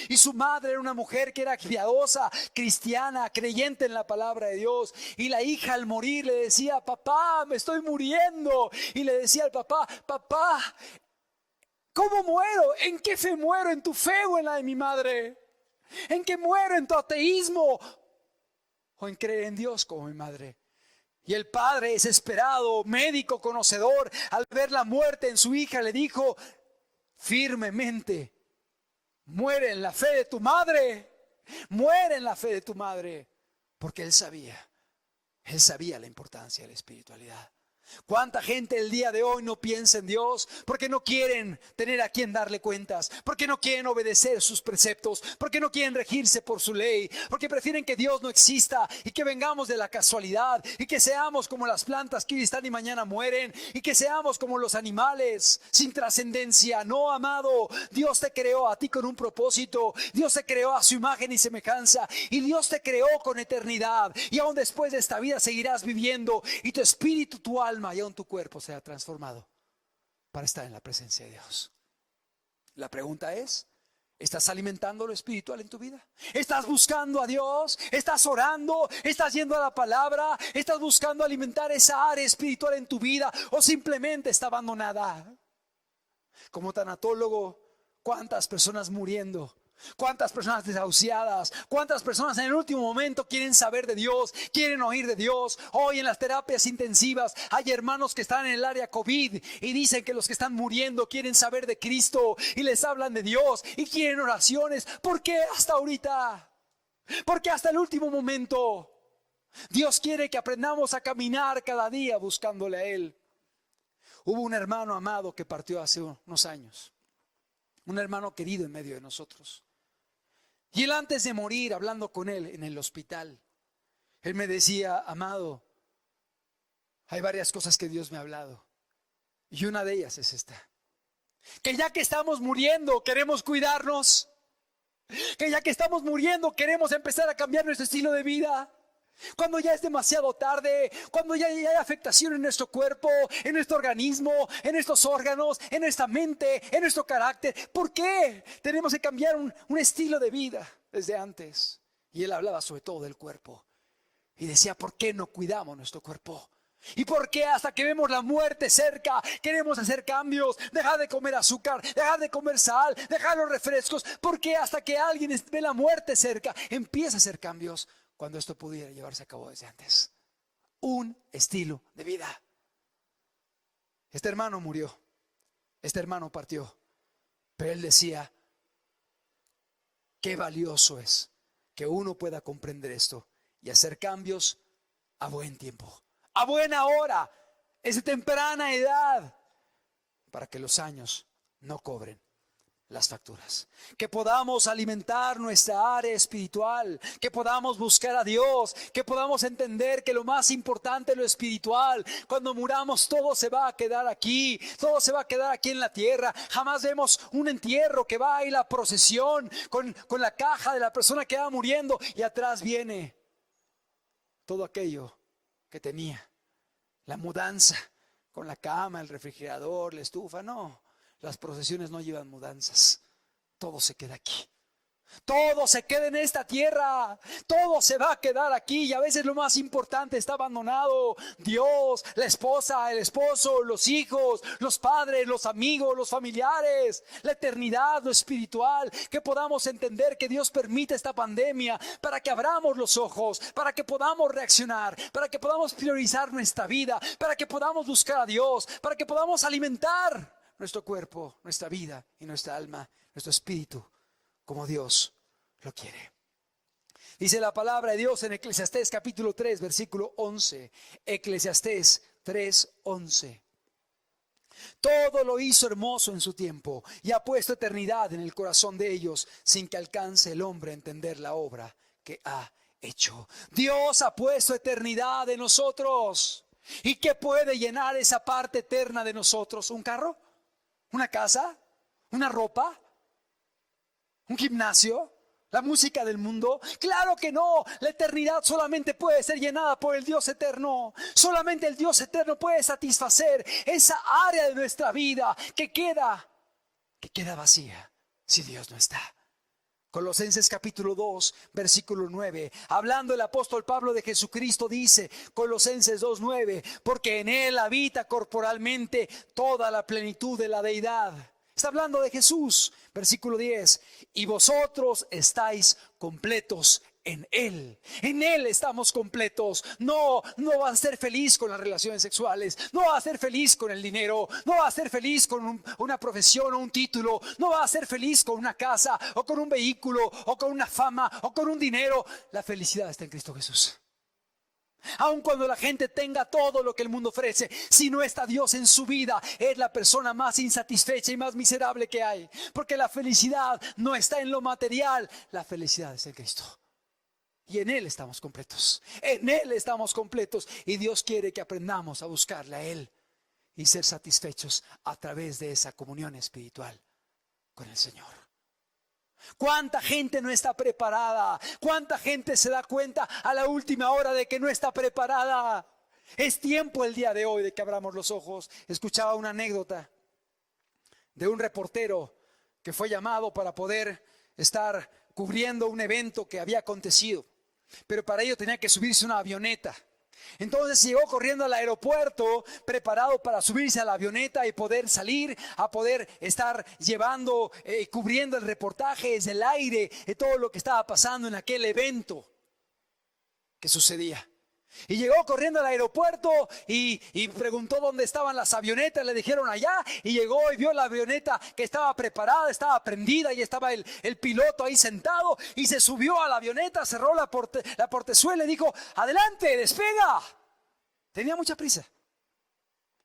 Y su madre era una mujer que era piadosa, cristiana, creyente en la palabra de Dios. Y la hija al morir le decía: papá, me estoy muriendo. Y le decía al papá: papá, ¿cómo muero? ¿En qué fe muero? ¿En tu fe o en la de mi madre? ¿En qué muero? ¿En tu ateísmo o en creer en Dios como mi madre? Y el padre, desesperado, médico, conocedor, al ver la muerte en su hija, le dijo firmemente: muere en la fe de tu madre, muere en la fe de tu madre. Porque él sabía la importancia de la espiritualidad. ¿Cuánta gente el día de hoy no piensa en Dios? Porque no quieren tener a quien darle cuentas, porque no quieren obedecer sus preceptos, porque no quieren regirse por su ley, porque prefieren que Dios no exista y que vengamos de la casualidad y que seamos como las plantas que hoy están y mañana mueren, y que seamos como los animales sin trascendencia. No, amado, Dios te creó a ti con un propósito, Dios te creó a su imagen y semejanza, y Dios te creó con eternidad, y aún después de esta vida seguirás viviendo, y tu espíritu, tu alma y aún tu cuerpo sea transformado para estar en la presencia de Dios. La pregunta es: ¿estás alimentando lo espiritual en tu vida? ¿Estás buscando a Dios? ¿Estás orando? ¿Estás yendo a la palabra? ¿Estás buscando alimentar esa área espiritual en tu vida? ¿O simplemente está abandonada? Como tanatólogo, ¿cuántas personas muriendo? ¿Cuántas personas desahuciadas? ¿Cuántas personas en el último momento quieren saber de Dios? Quieren oír de Dios. Hoy en las terapias intensivas hay hermanos que están en el área COVID y dicen que los que están muriendo quieren saber de Cristo y les hablan de Dios y quieren oraciones. ¿Por qué hasta ahorita? ¿Por qué hasta el último momento? Dios quiere que aprendamos a caminar cada día buscándole a Él. Hubo un hermano amado que partió hace unos años, un hermano querido en medio de nosotros. Y él, antes de morir, hablando con él en el hospital, él me decía: amado, hay varias cosas que Dios me ha hablado, y una de ellas es esta: que ya que estamos muriendo queremos cuidarnos, que ya que estamos muriendo queremos empezar a cambiar nuestro estilo de vida. Cuando ya es demasiado tarde, cuando ya hay afectación en nuestro cuerpo, en nuestro organismo, en nuestros órganos, en nuestra mente, en nuestro carácter. ¿Por qué tenemos que cambiar un estilo de vida desde antes? Y él hablaba sobre todo del cuerpo y decía: ¿por qué no cuidamos nuestro cuerpo? ¿Y por qué hasta que vemos la muerte cerca queremos hacer cambios? Dejar de comer azúcar, dejar de comer sal, dejar los refrescos. ¿Por qué hasta que alguien ve la muerte cerca empieza a hacer cambios, cuando esto pudiera llevarse a cabo desde antes? Un estilo de vida. Este hermano murió, este hermano partió, pero él decía: qué valioso es que uno pueda comprender esto y hacer cambios a buen tiempo, a buena hora, desde temprana edad, para que los años no cobren las facturas. Que podamos alimentar nuestra área espiritual, que podamos buscar a Dios, que podamos entender que lo más importante es lo espiritual. Cuando muramos todo se va a quedar aquí, todo se va a quedar aquí en la tierra. Jamás vemos un entierro que va ahí la procesión con la caja de la persona que va muriendo y atrás viene todo aquello que tenía, la mudanza, con la cama, el refrigerador, la estufa. No, las procesiones no llevan mudanzas. Todo se queda aquí. Todo se queda en esta tierra. Todo se va a quedar aquí. Y a veces lo más importante está abandonado: Dios, la esposa, el esposo, los hijos, los padres, los amigos, los familiares, la eternidad, lo espiritual. Que podamos entender que Dios permite esta pandemia para que abramos los ojos, para que podamos reaccionar, para que podamos priorizar nuestra vida, para que podamos buscar a Dios, para que podamos alimentar nuestro cuerpo, nuestra vida y nuestra alma, nuestro espíritu, como Dios lo quiere. Dice la palabra de Dios en Eclesiastés capítulo 3, versículo 11. Eclesiastés 3:11. Todo lo hizo hermoso en su tiempo y ha puesto eternidad en el corazón de ellos, sin que alcance el hombre a entender la obra que ha hecho. Dios ha puesto eternidad en nosotros. ¿Y qué puede llenar esa parte eterna de nosotros? ¿Un carro? ¿Una casa? ¿Una ropa? ¿Un gimnasio? ¿La música del mundo? Claro que no. La eternidad solamente puede ser llenada por el Dios eterno. Solamente el Dios eterno puede satisfacer esa área de nuestra vida que queda vacía si Dios no está. Colosenses capítulo 2, versículo 9. Hablando el apóstol Pablo de Jesucristo, dice, Colosenses 2:9, porque en Él habita corporalmente toda la plenitud de la deidad. Está hablando de Jesús. Versículo 10. Y vosotros estáis completos en Él. En Él estamos completos. No vas a ser feliz con las relaciones sexuales. No vas a ser feliz con el dinero. No vas a ser feliz con una profesión o un título. No vas a ser feliz con una casa o con un vehículo o con una fama o con un dinero. La felicidad está en Cristo Jesús. Aun cuando la gente tenga todo lo que el mundo ofrece, si no está Dios en su vida, es la persona más insatisfecha y más miserable que hay. Porque la felicidad no está en lo material, la felicidad es en Cristo. Y en Él estamos completos. En Él estamos completos. Y Dios quiere que aprendamos a buscarle a Él y ser satisfechos a través de esa comunión espiritual con el Señor. ¿Cuánta gente no está preparada? ¿Cuánta gente se da cuenta a la última hora de que no está preparada? Es tiempo el día de hoy de que abramos los ojos. Escuchaba una anécdota de un reportero que fue llamado para poder estar cubriendo un evento que había acontecido, pero para ello tenía que subirse a una avioneta. Entonces llegó corriendo al aeropuerto preparado para subirse a la avioneta y poder salir, a poder estar llevando, cubriendo el reportaje desde el aire de todo lo que estaba pasando en aquel evento que sucedía. Y llegó corriendo al aeropuerto y preguntó dónde estaban las avionetas. Le dijeron allá, y llegó y vio la avioneta que estaba preparada, estaba prendida, y estaba el piloto ahí sentado. Y se subió a la avioneta, cerró la portezuela y dijo: adelante, despega. Tenía mucha prisa.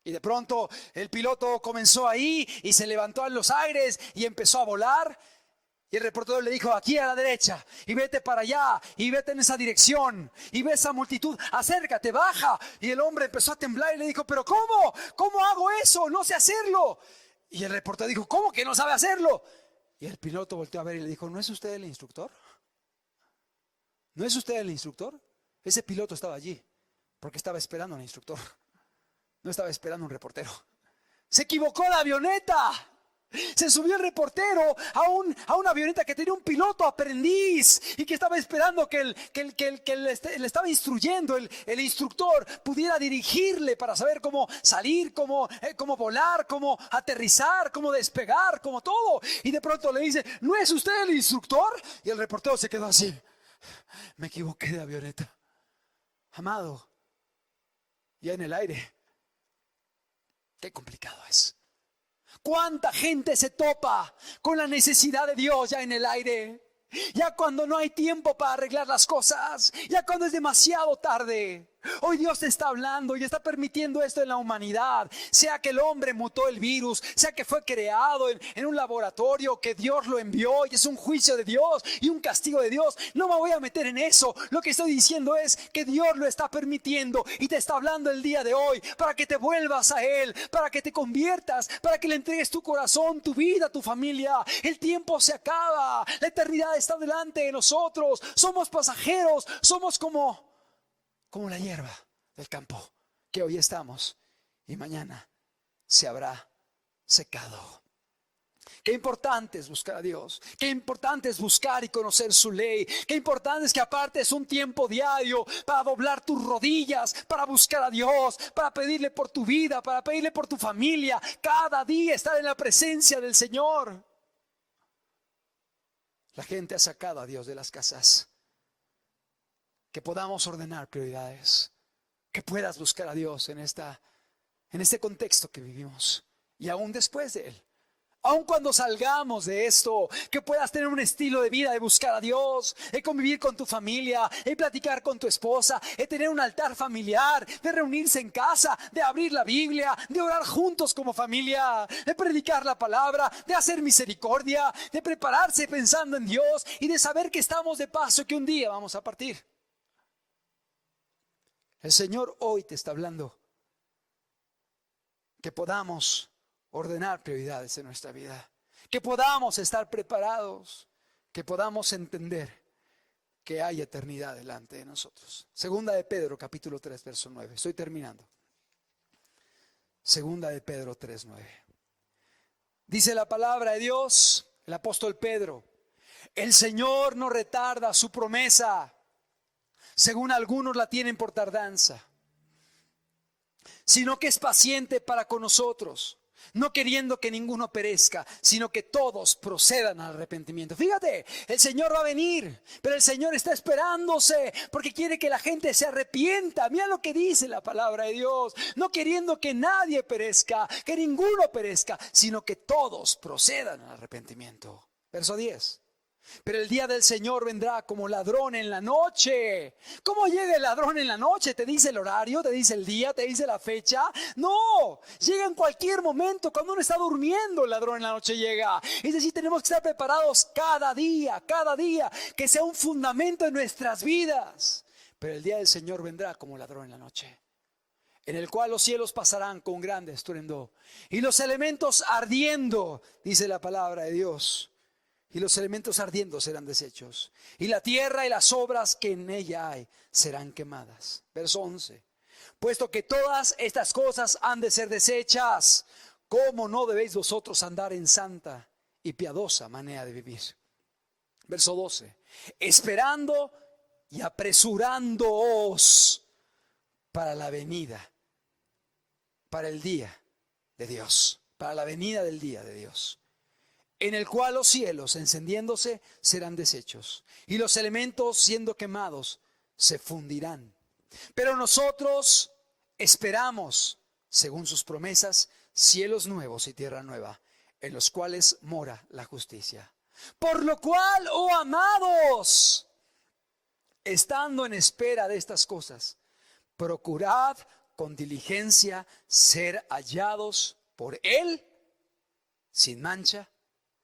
Y de pronto el piloto comenzó ahí y se levantó en los aires y empezó a volar. Y el reportero le dijo: aquí a la derecha, y vete para allá, y vete en esa dirección, y ve esa multitud, acércate, baja. Y el hombre empezó a temblar y le dijo: pero ¿cómo? ¿Cómo hago eso? No sé hacerlo. Y el reportero dijo: ¿cómo que no sabe hacerlo? Y el piloto volteó a ver y le dijo: ¿no es usted el instructor? ¿No es usted el instructor? Ese piloto estaba allí porque estaba esperando al instructor. No estaba esperando un reportero. Se equivocó la avioneta. Se subió el reportero a una avioneta que tenía un piloto aprendiz y que estaba esperando que le estaba instruyendo, el instructor pudiera dirigirle para saber cómo salir, cómo volar, cómo aterrizar, cómo despegar, cómo todo. Y de pronto le dice: ¿no es usted el instructor? Y el reportero se quedó así: me equivoqué de avioneta. Amado, ya en el aire, qué complicado es. ¿Cuánta gente se topa con la necesidad de Dios ya en el aire? Ya cuando no hay tiempo para arreglar las cosas, ya cuando es demasiado tarde. Hoy Dios te está hablando y está permitiendo esto en la humanidad. Sea que el hombre mutó el virus, sea que fue creado en un laboratorio, que Dios lo envió y es un juicio de Dios y un castigo de Dios. No me voy a meter en eso. Lo que estoy diciendo es que Dios lo está permitiendo y te está hablando el día de hoy para que te vuelvas a Él, para que te conviertas, para que le entregues tu corazón, tu vida, tu familia. El tiempo se acaba, la eternidad está delante de nosotros. Somos pasajeros, somos como la hierba del campo, que hoy estamos y mañana se habrá secado. Qué importante es buscar a Dios. Qué importante es buscar y conocer su ley. Qué importante es que apartes un tiempo diario para doblar tus rodillas, para buscar a Dios, para pedirle por tu vida, para pedirle por tu familia. Cada día estar en la presencia del Señor. La gente ha sacado a Dios de las casas. Que podamos ordenar prioridades, que puedas buscar a Dios en este contexto que vivimos, y aún después de Él. Aun cuando salgamos de esto, que puedas tener un estilo de vida de buscar a Dios, de convivir con tu familia, de platicar con tu esposa, de tener un altar familiar, de reunirse en casa, de abrir la Biblia, de orar juntos como familia, de predicar la palabra, de hacer misericordia, de prepararse pensando en Dios y de saber que estamos de paso, que un día vamos a partir. El Señor hoy te está hablando que podamos ordenar prioridades en nuestra vida, que podamos estar preparados, que podamos entender que hay eternidad delante de nosotros. Segunda de Pedro, capítulo 3, verso 9. Estoy terminando. Segunda de Pedro 3, 9. Dice la palabra de Dios, el apóstol Pedro: el Señor no retarda su promesa, según algunos la tienen por tardanza, sino que es paciente para con nosotros, no queriendo que ninguno perezca, sino que todos procedan al arrepentimiento. Fíjate, el Señor va a venir, pero el Señor está esperándose porque quiere que la gente se arrepienta. Mira lo que dice la palabra de Dios: no queriendo que nadie perezca, que ninguno perezca, sino que todos procedan al arrepentimiento. Verso 10. Pero el día del Señor vendrá como ladrón en la noche. ¿Cómo llega el ladrón en la noche? ¿Te dice el horario? ¿Te dice el día? ¿Te dice la fecha? No, llega en cualquier momento. Cuando uno está durmiendo, el ladrón en la noche llega. Es decir, tenemos que estar preparados cada día, que sea un fundamento en nuestras vidas. Pero el día del Señor vendrá como ladrón en la noche, en el cual los cielos pasarán con grande estruendo, y los elementos ardiendo, dice la palabra de Dios. Y los elementos ardiendo serán deshechos, y la tierra y las obras que en ella hay serán quemadas. Verso 11. Puesto que todas estas cosas han de ser deshechas, ¿cómo no debéis vosotros andar en santa y piadosa manera de vivir? Verso 12. Esperando y apresurándoos para la venida, para el día de Dios, para la venida del día de Dios, en el cual los cielos, encendiéndose, serán deshechos, y los elementos, siendo quemados, se fundirán. Pero nosotros esperamos, según sus promesas, cielos nuevos y tierra nueva, en los cuales mora la justicia. Por lo cual, oh amados, estando en espera de estas cosas, procurad con diligencia ser hallados por Él sin mancha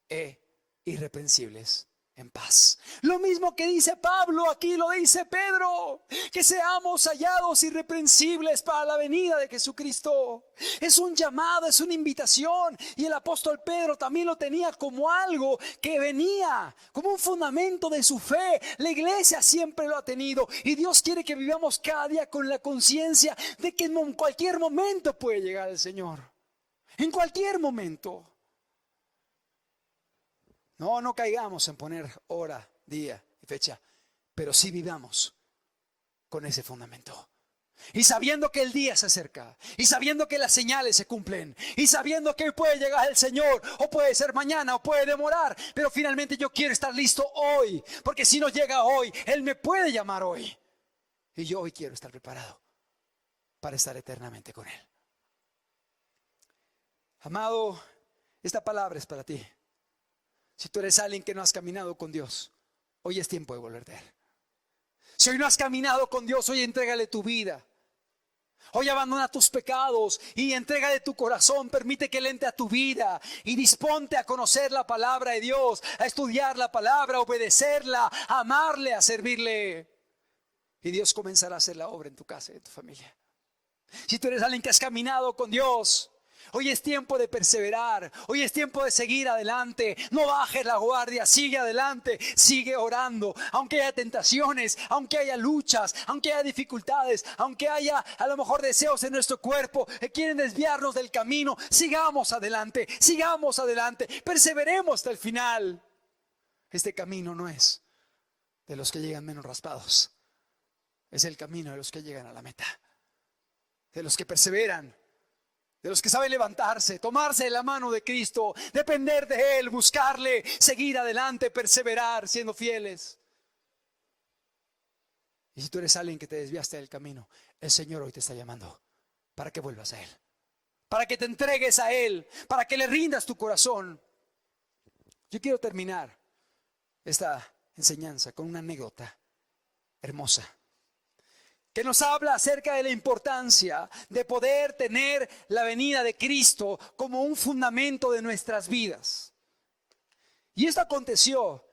e irreprensibles en paz. Lo mismo que dice Pablo, aquí lo dice Pedro: que seamos hallados irreprensibles para la venida de Jesucristo. Es un llamado, es una invitación, y el apóstol Pedro también lo tenía como algo que venía, como un fundamento de su fe. La iglesia siempre lo ha tenido, y Dios quiere que vivamos cada día con la conciencia de que en cualquier momento puede llegar el Señor, en cualquier momento. No caigamos en poner hora, día y fecha, pero sí vivamos con ese fundamento. Y sabiendo que el día se acerca, y sabiendo que las señales se cumplen, y sabiendo que puede llegar el Señor, o puede ser mañana, o puede demorar, pero finalmente yo quiero estar listo hoy, porque si no llega hoy, Él me puede llamar hoy, y yo hoy quiero estar preparado para estar eternamente con Él. Amado, esta palabra es para ti. Si tú eres alguien que no has caminado con Dios, hoy es tiempo de volverte a Él. Si hoy no has caminado con Dios, hoy entrégale tu vida. Hoy abandona tus pecados y entrégale tu corazón. Permite que Él entre a tu vida y disponte a conocer la palabra de Dios, a estudiar la palabra, a obedecerla, a amarle, a servirle. Y Dios comenzará a hacer la obra en tu casa y en tu familia. Si tú eres alguien que has caminado con Dios, hoy es tiempo de perseverar, hoy es tiempo de seguir adelante. No bajes la guardia, sigue adelante, sigue orando. Aunque haya tentaciones, aunque haya luchas, aunque haya dificultades, aunque haya a lo mejor deseos en nuestro cuerpo que quieren desviarnos del camino, sigamos adelante, perseveremos hasta el final. Este camino no es de los que llegan menos raspados, es el camino de los que llegan a la meta, de los que perseveran, de los que saben levantarse, tomarse de la mano de Cristo, depender de Él, buscarle, seguir adelante, perseverar, siendo fieles. Y si tú eres alguien que te desviaste del camino, el Señor hoy te está llamando para que vuelvas a Él, para que te entregues a Él, para que le rindas tu corazón. Yo quiero terminar esta enseñanza con una anécdota hermosa que nos habla acerca de la importancia de poder tener la venida de Cristo como un fundamento de nuestras vidas. Y esto aconteció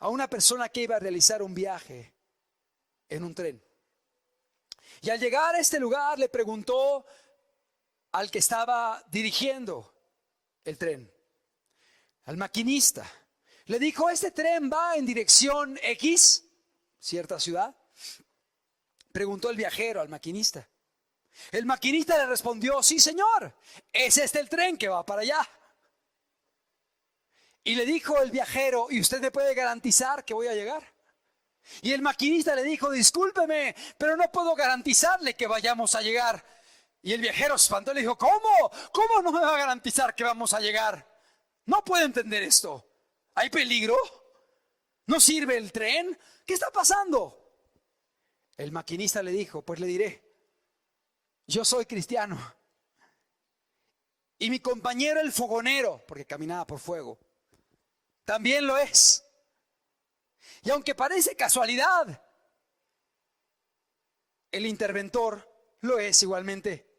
a una persona que iba a realizar un viaje en un tren. Y al llegar a este lugar le preguntó al que estaba dirigiendo el tren, al maquinista. Le dijo: ¿este tren va en dirección X, cierta ciudad? Preguntó el viajero al maquinista. El maquinista le respondió: sí, señor, es este el tren que va para allá. Y le dijo el viajero: ¿y usted me puede garantizar que voy a llegar? Y el maquinista le dijo: discúlpeme, pero no puedo garantizarle que vayamos a llegar. Y el viajero se espantó y le dijo: ¿cómo? ¿Cómo no me va a garantizar que vamos a llegar? No puedo entender esto. ¿Hay peligro? ¿No sirve el tren? ¿Qué está pasando? El maquinista le dijo: pues le diré, yo soy cristiano y mi compañero el fogonero, porque caminaba por fuego, también lo es. Y aunque parece casualidad, el interventor lo es igualmente.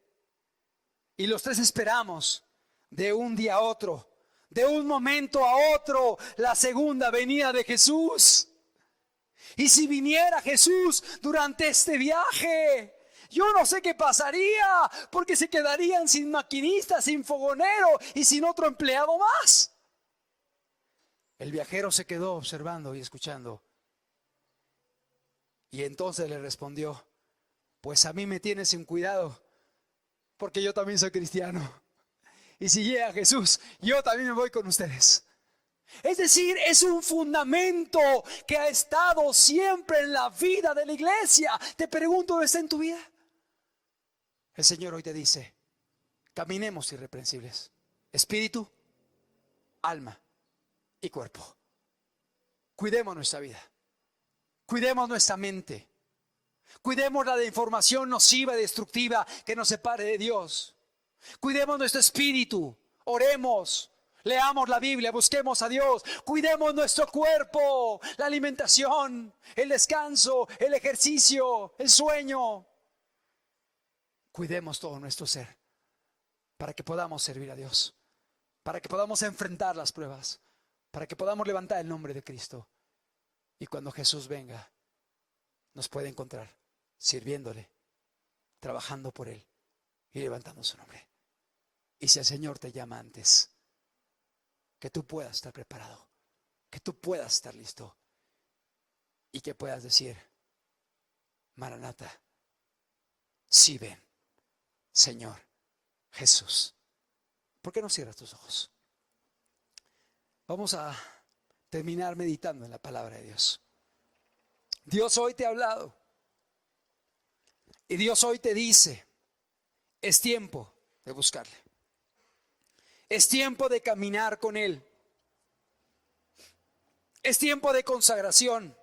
Y los tres esperamos de un día a otro, de un momento a otro, la segunda venida de Jesús. Y si viniera Jesús durante este viaje, yo no sé qué pasaría, porque se quedarían sin maquinista, sin fogonero y sin otro empleado más. El viajero se quedó observando y escuchando. Y entonces le respondió: pues a mí me tienes sin cuidado, porque yo también soy cristiano. Y si llega Jesús, yo también me voy con ustedes. Es decir, es un fundamento que ha estado siempre en la vida de la iglesia. Te pregunto, ¿está en tu vida? El Señor hoy te dice: caminemos irreprensibles, espíritu, alma y cuerpo. Cuidemos nuestra vida, cuidemos nuestra mente, cuidemos la de información nociva y destructiva que nos separe de Dios. Cuidemos nuestro espíritu, oremos, leamos la Biblia, busquemos a Dios. Cuidemos nuestro cuerpo, la alimentación, el descanso, el ejercicio, el sueño. Cuidemos todo nuestro ser para que podamos servir a Dios, para que podamos enfrentar las pruebas, para que podamos levantar el nombre de Cristo. Y cuando Jesús venga, nos puede encontrar sirviéndole, trabajando por Él y levantando su nombre. Y si el Señor te llama antes, que tú puedas estar preparado, que tú puedas estar listo y que puedas decir: Maranata, sí ven, Señor Jesús. ¿Por qué no cierras tus ojos? Vamos a terminar meditando en la palabra de Dios. Dios hoy te ha hablado y Dios hoy te dice: es tiempo de buscarle, es tiempo de caminar con Él, es tiempo de consagración.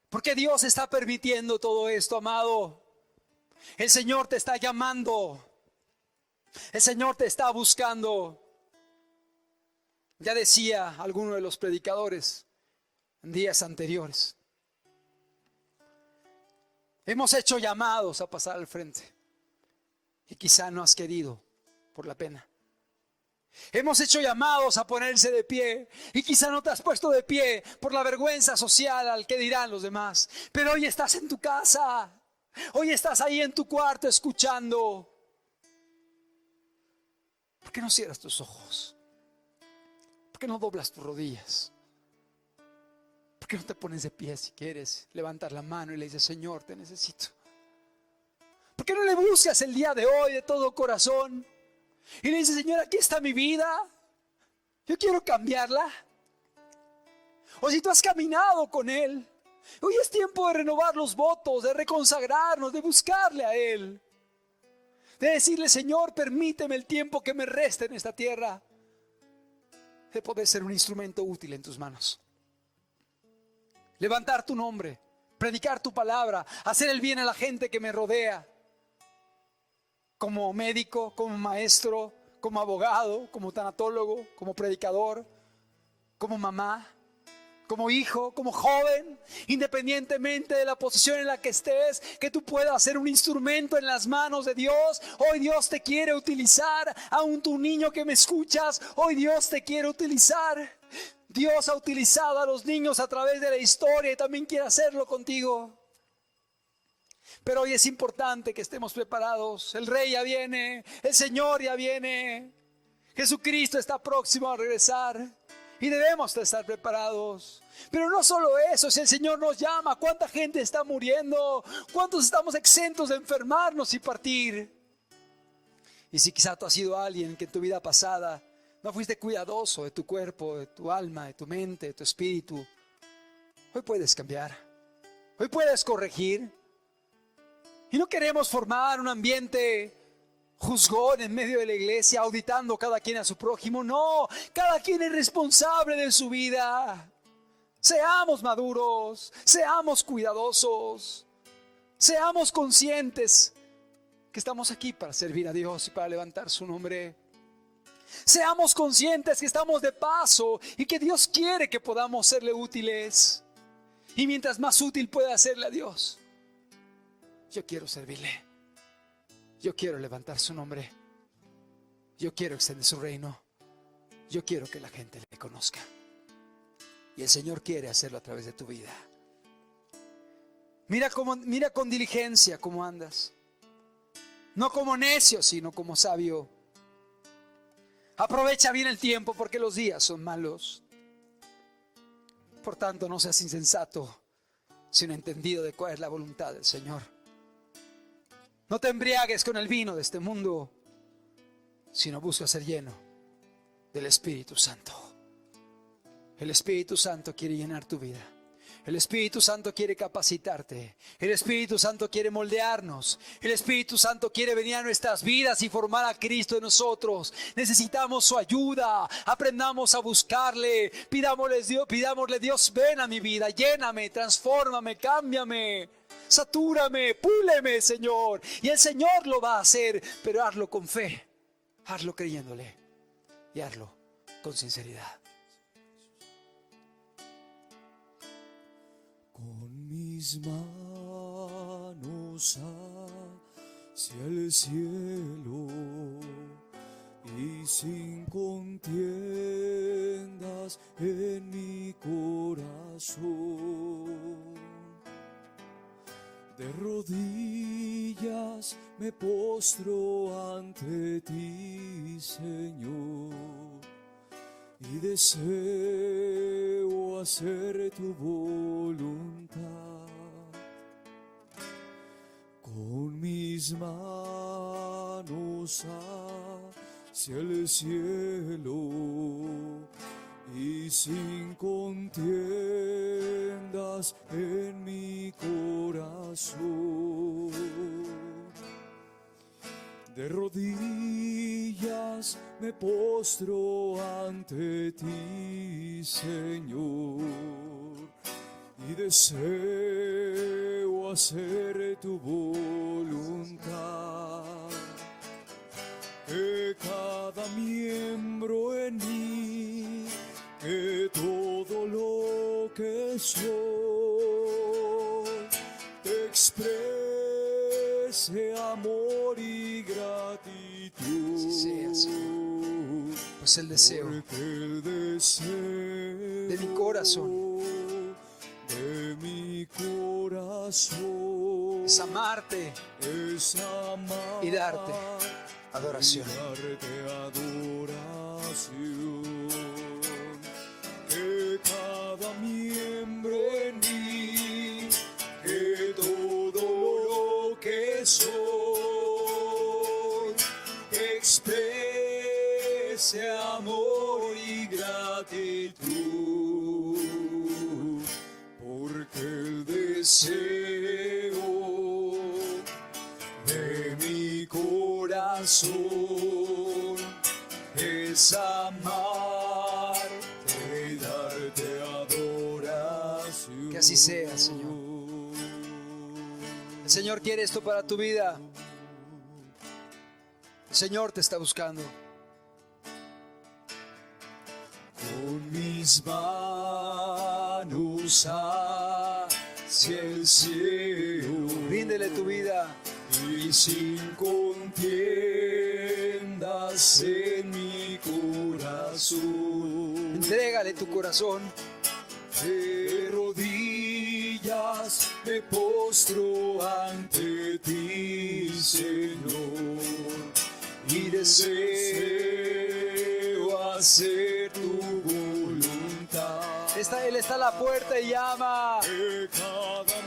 ¿Por qué Dios está permitiendo todo esto, amado? El Señor te está llamando, el Señor te está buscando. Ya decía alguno de los predicadores en días anteriores: hemos hecho llamados a pasar al frente y quizá no has querido por la pena. Hemos hecho llamados a ponerse de pie y quizá no te has puesto de pie por la vergüenza social al que dirán los demás. Pero hoy estás en tu casa, hoy estás ahí en tu cuarto escuchando. ¿Por qué no cierras tus ojos? ¿Por qué no doblas tus rodillas? ¿Por qué no te pones de pie si quieres levantar la mano y le dices: Señor, te necesito? ¿Por qué no le buscas el día de hoy de todo corazón y le dices: Señor, aquí está mi vida, yo quiero cambiarla? O si tú has caminado con Él, hoy es tiempo de renovar los votos, de reconsagrarnos, de buscarle a Él, de decirle: Señor, permíteme el tiempo que me resta en esta tierra, de poder ser un instrumento útil en tus manos. Levantar tu nombre, predicar tu palabra, hacer el bien a la gente que me rodea. como médico, como maestro, como abogado, como tanatólogo, como predicador, como mamá, como hijo, como joven, independientemente de la posición en la que estés, que tú puedas ser un instrumento en las manos de Dios. Hoy Dios te quiere utilizar, aún tu niño que me escuchas, hoy Dios te quiere utilizar. Dios ha utilizado a los niños a través de la historia y también quiere hacerlo contigo. Pero hoy es importante que estemos preparados. El Rey ya viene, el Señor ya viene, Jesucristo está próximo a regresar. Y debemos de estar preparados. Pero no solo eso, si el Señor nos llama, ¿cuánta gente está muriendo? ¿Cuántos estamos exentos de enfermarnos y partir? Y si quizá tú has sido alguien que en tu vida pasada no fuiste cuidadoso de tu cuerpo, de tu alma, de tu mente, de tu espíritu, hoy puedes cambiar. Hoy puedes corregir. Y no queremos formar un ambiente juzgón en medio de la iglesia, auditando cada quien a su prójimo. No, cada quien es responsable de su vida. Seamos maduros, seamos cuidadosos, seamos conscientes que estamos aquí para servir a Dios y para levantar su nombre. Seamos conscientes que estamos de paso y que Dios quiere que podamos serle útiles. Y mientras más útil pueda serle a Dios, yo quiero servirle. Yo quiero levantar su nombre. Yo quiero extender su reino. Yo quiero que la gente le conozca. Y el Señor quiere hacerlo a través de tu vida. Mira con diligencia cómo andas. No como necio, sino como sabio. Aprovecha bien el tiempo porque los días son malos. Por tanto, no seas insensato, sino entendido de cuál es la voluntad del Señor. No te embriagues con el vino de este mundo, sino busca ser lleno del Espíritu Santo. El Espíritu Santo quiere llenar tu vida. El Espíritu Santo quiere capacitarte. El Espíritu Santo quiere moldearnos. El Espíritu Santo quiere venir a nuestras vidas y formar a Cristo en nosotros. Necesitamos su ayuda. Aprendamos a buscarle. Pidámosle, Dios, ven a mi vida. Lléname, transfórmame, cámbiame. Satúrame, púleme, Señor. Y el Señor lo va a hacer, pero hazlo con fe. Hazlo creyéndole. Y hazlo con sinceridad. Con mis manos hacia el cielo y sin contiendas en mi corazón, de rodillas me postro ante ti, Señor, y deseo hacer tu voluntad. Con mis manos hacia el cielo y sin contiendas en mi corazón, de rodillas me postro ante ti, Señor, y deseo hacer tu voluntad. Que cada miembro en mí, que todo lo que soy, te exprese amor y gratitud. Así sea, Señor. Pues el deseo de mi corazón, es amarte y darte adoración. Que cada miembro en mí, que todo lo que soy, exprese amor y gratitud, porque el deseo de mi corazón es amarte y darte adoración. Que así sea, Señor. El Señor quiere esto para tu vida. El Señor te está buscando. Con mis manos hacia el cielo, Ríndele tu vida. y sin contiendas en mi corazón, Entrégale tu corazón. de rodillas me postro ante ti, Señor, y deseo hacer tu voluntad. Él está a la puerta y llama.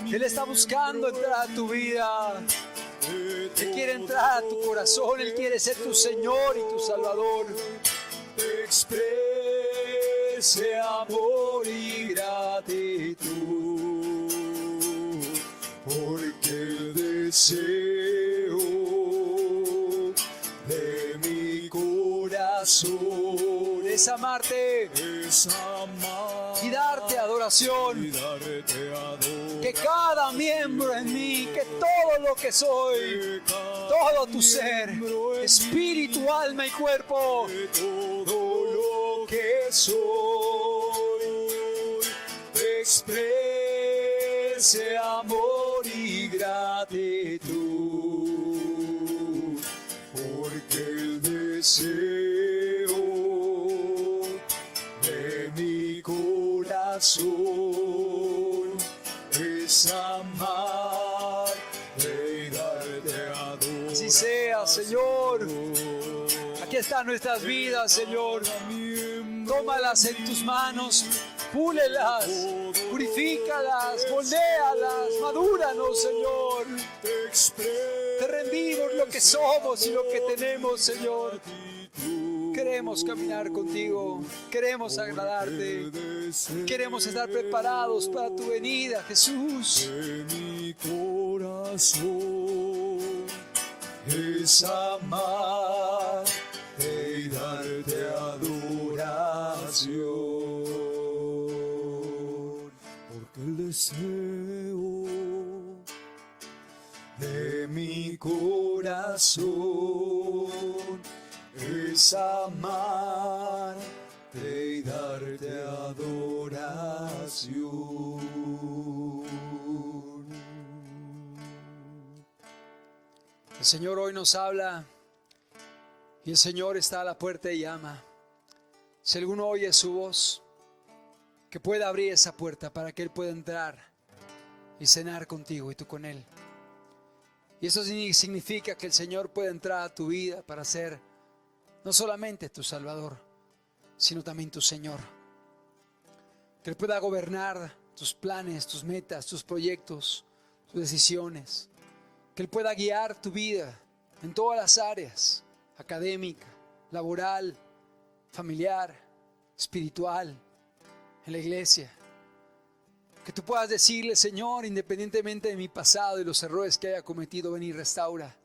Él está buscando entrar a tu vida. Él quiere entrar a tu corazón. Él quiere ser tu Señor y tu Salvador. Exprese amor y gratitud, porque el deseo de mi corazón Es amarte es amar y darte adoración. y darte adoración. Que cada miembro en mí, que todo lo que soy, todo tu ser, espíritu, alma y cuerpo, Todo lo que soy exprese amor y gratitud, porque el deseo de mi corazón es amar y darte adoración. así sea, Señor. Aquí están nuestras vidas, Señor. Tómalas en tus manos, púlelas, purifícalas, moldéalas, madúranos, Señor. Te rendimos lo que somos y lo que tenemos, Señor. Queremos caminar contigo, queremos agradarte, queremos estar preparados para tu venida, Jesús. De mi corazón es amar y darte adoración, porque el deseo de mi corazón es amar y darte adoración. El Señor hoy nos habla y el Señor está a la puerta y llama. Si alguno oye su voz, que pueda abrir esa puerta para que Él pueda entrar y cenar contigo y tú con Él. Y eso significa que el Señor puede entrar a tu vida para ser no solamente tu Salvador, sino también tu Señor. Que Él pueda gobernar tus planes, tus metas, tus proyectos, tus decisiones. Que Él pueda guiar tu vida en todas las áreas, académica, laboral, familiar, espiritual, en la iglesia. Que tú puedas decirle: Señor, independientemente de mi pasado y los errores que haya cometido, ven y restaura.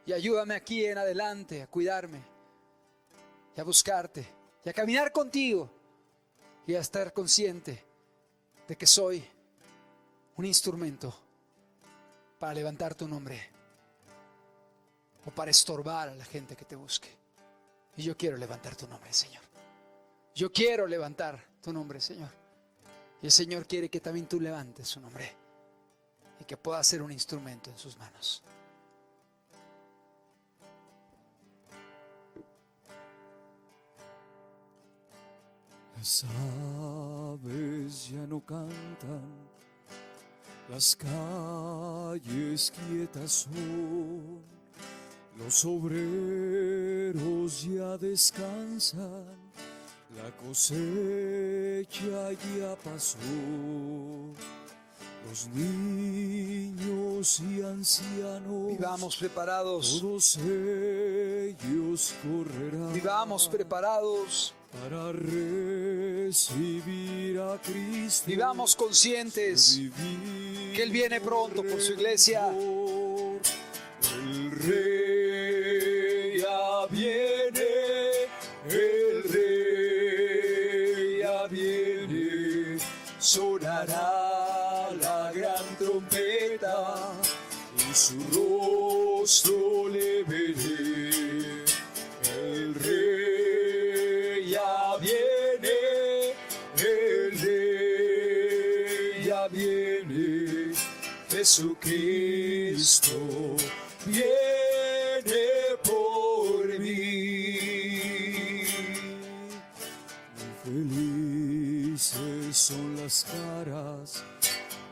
Y ayúdame aquí en adelante a cuidarme y a buscarte y a caminar contigo y a estar consciente de que soy un instrumento para levantar tu nombre o para estorbar a la gente que te busque. Y yo quiero levantar tu nombre, Señor. Yo quiero levantar tu nombre, Señor. Y el Señor quiere que también tú levantes su nombre y que pueda ser un instrumento en sus manos. Las aves ya no cantan, las calles quietas son, los obreros ya descansan, la cosecha ya pasó, los niños y ancianos, Vivamos preparados, todos ellos correrán. vivamos preparados, Para recibir a Cristo. vivamos conscientes que Él viene pronto por su iglesia. El Rey ya viene, el Rey ya viene, sonará la gran trompeta y su rostro le veré. Jesucristo viene por mí. Felices son las caras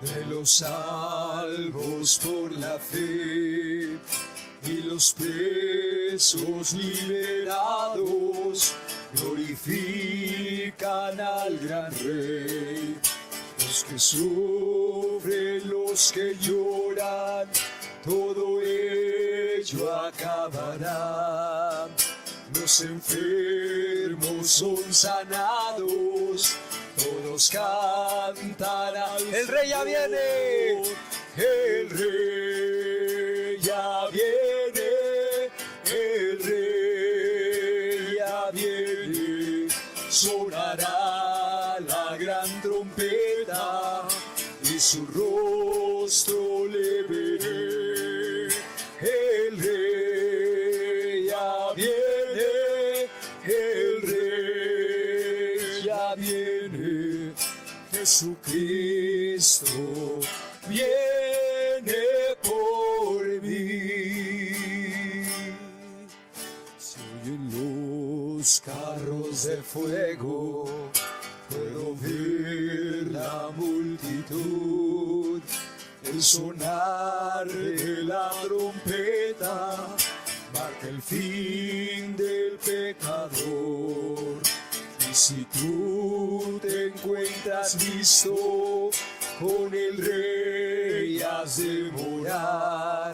de los salvos por la fe y los presos liberados glorifican al gran Rey. Los que sufren, los que lloran, todo ello acabará. Los enfermos son sanados, todos cantarán. El Rey ya viene. El Rey ya viene. El Rey ya viene. Sonará la gran trompeta y su rostro le veré. El Rey ya viene. El Rey ya viene. Jesucristo viene por mí. Se oyen los carros de fuego, puedo ver la multitud, el sonar de la trompeta marca el fin del pecador. Y si tú te encuentras listo, con el Rey has de morar,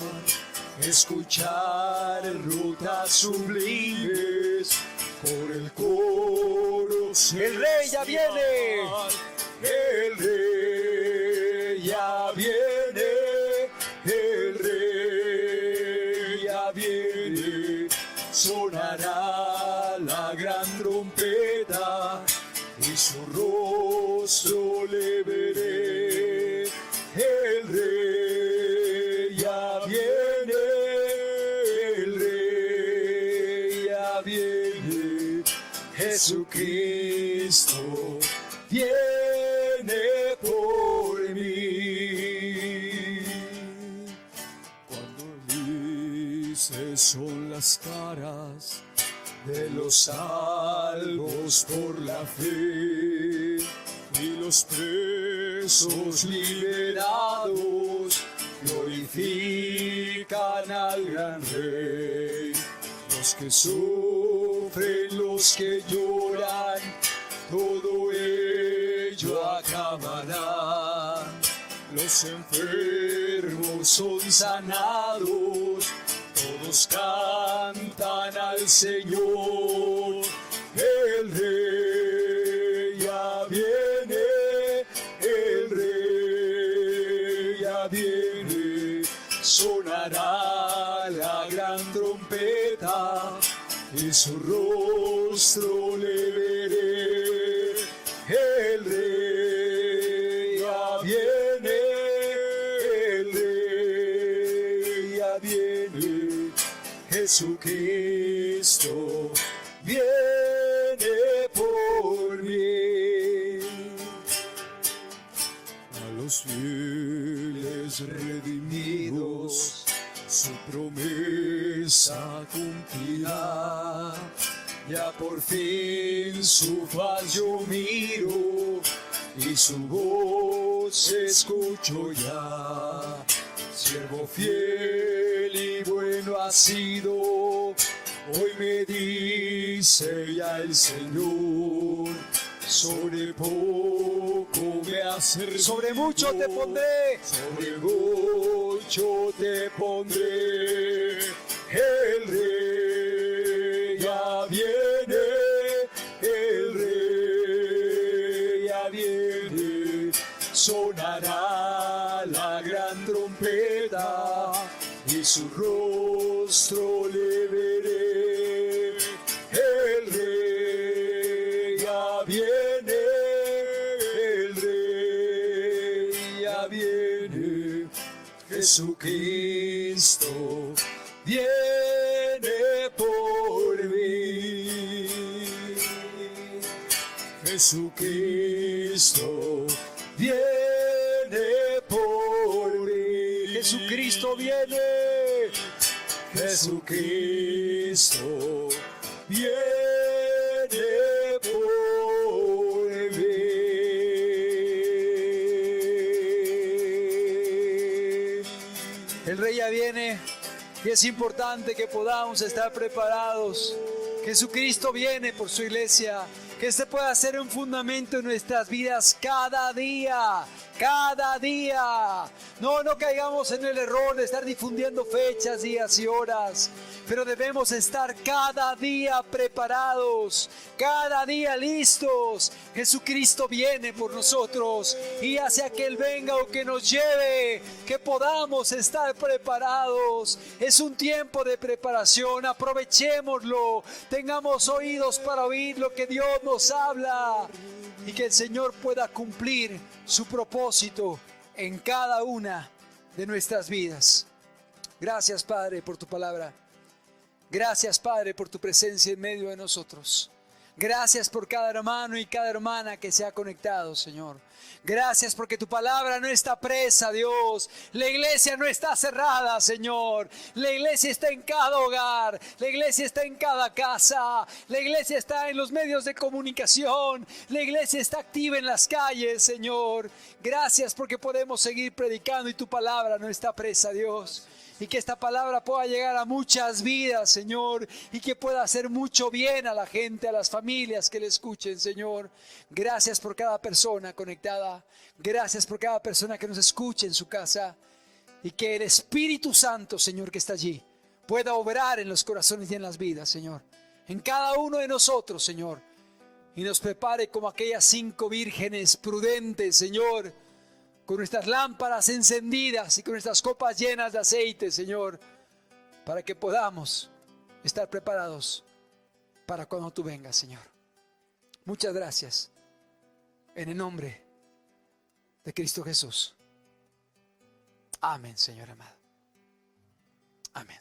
escuchar rutas sublimes por el coro. El Rey ya viene. El Rey ya viene. El Rey ya viene. Sonará la gran trompeta y su rostro le veré. El Rey ya viene. El Rey ya viene. Jesucristo viene por mí. Cuando felices son las caras de los salvos por la fe y los presos liberados glorifican al gran Rey. Los que sufren, los que lloran, todo ello acabará. Los enfermos son sanados, todos cantan al Señor. El Rey ya viene, el Rey ya viene. Sonará la gran trompeta y su rostro le veré. El Rey ya viene, el Rey ya viene. Jesucristo viene por mí. A los fieles redimidos su promesa cumplirá. Ya por fin su faz yo miro y su voz escucho ya. Siervo fiel y bueno ha sido, hoy me dice ya el Señor. Sobre poco me has servido, Sobre mucho te pondré. sobre mucho te pondré. El Rey ya viene, el Rey ya viene. Sonará la gran trompeta y su rostro le veré. El Rey ya viene, el Rey ya viene. Jesucristo viene por mí. Jesucristo viene por mí. Jesucristo viene. Jesucristo viene por mí. El Rey ya viene y es importante que podamos estar preparados. Jesucristo viene por su iglesia. Que este pueda ser un fundamento en nuestras vidas cada día. Cada día. No caigamos en el error de estar difundiendo fechas, días y horas. Pero debemos estar cada día preparados, cada día listos. Jesucristo viene por nosotros y hacia que Él venga o que nos lleve, que podamos estar preparados. Es un tiempo de preparación, aprovechémoslo. Tengamos oídos para oír lo que Dios nos habla y que el Señor pueda cumplir su propósito en cada una de nuestras vidas. Gracias, Padre, por tu palabra. Gracias, Padre, por tu presencia en medio de nosotros. Gracias por cada hermano y cada hermana que se ha conectado, Señor. Gracias porque tu palabra no está presa, Dios. La iglesia no está cerrada, Señor. La iglesia está en cada hogar. La iglesia está en cada casa. La iglesia está en los medios de comunicación. La iglesia está activa en las calles, Señor. Gracias porque podemos seguir predicando y tu palabra no está presa, Dios. Y que esta palabra pueda llegar a muchas vidas, Señor, y que pueda hacer mucho bien a la gente, a las familias que le escuchen, Señor. Gracias por cada persona conectada. Gracias por cada persona que nos escuche en su casa. Y que el Espíritu Santo, Señor, que está allí, pueda obrar en los corazones y en las vidas, Señor. En cada uno de nosotros, Señor. Y nos prepare como aquellas 5 vírgenes prudentes, Señor, con nuestras lámparas encendidas y con nuestras copas llenas de aceite, Señor, para que podamos estar preparados para cuando tú vengas, Señor. Muchas gracias. En el nombre de Cristo Jesús. Amén, Señor amado. Amén.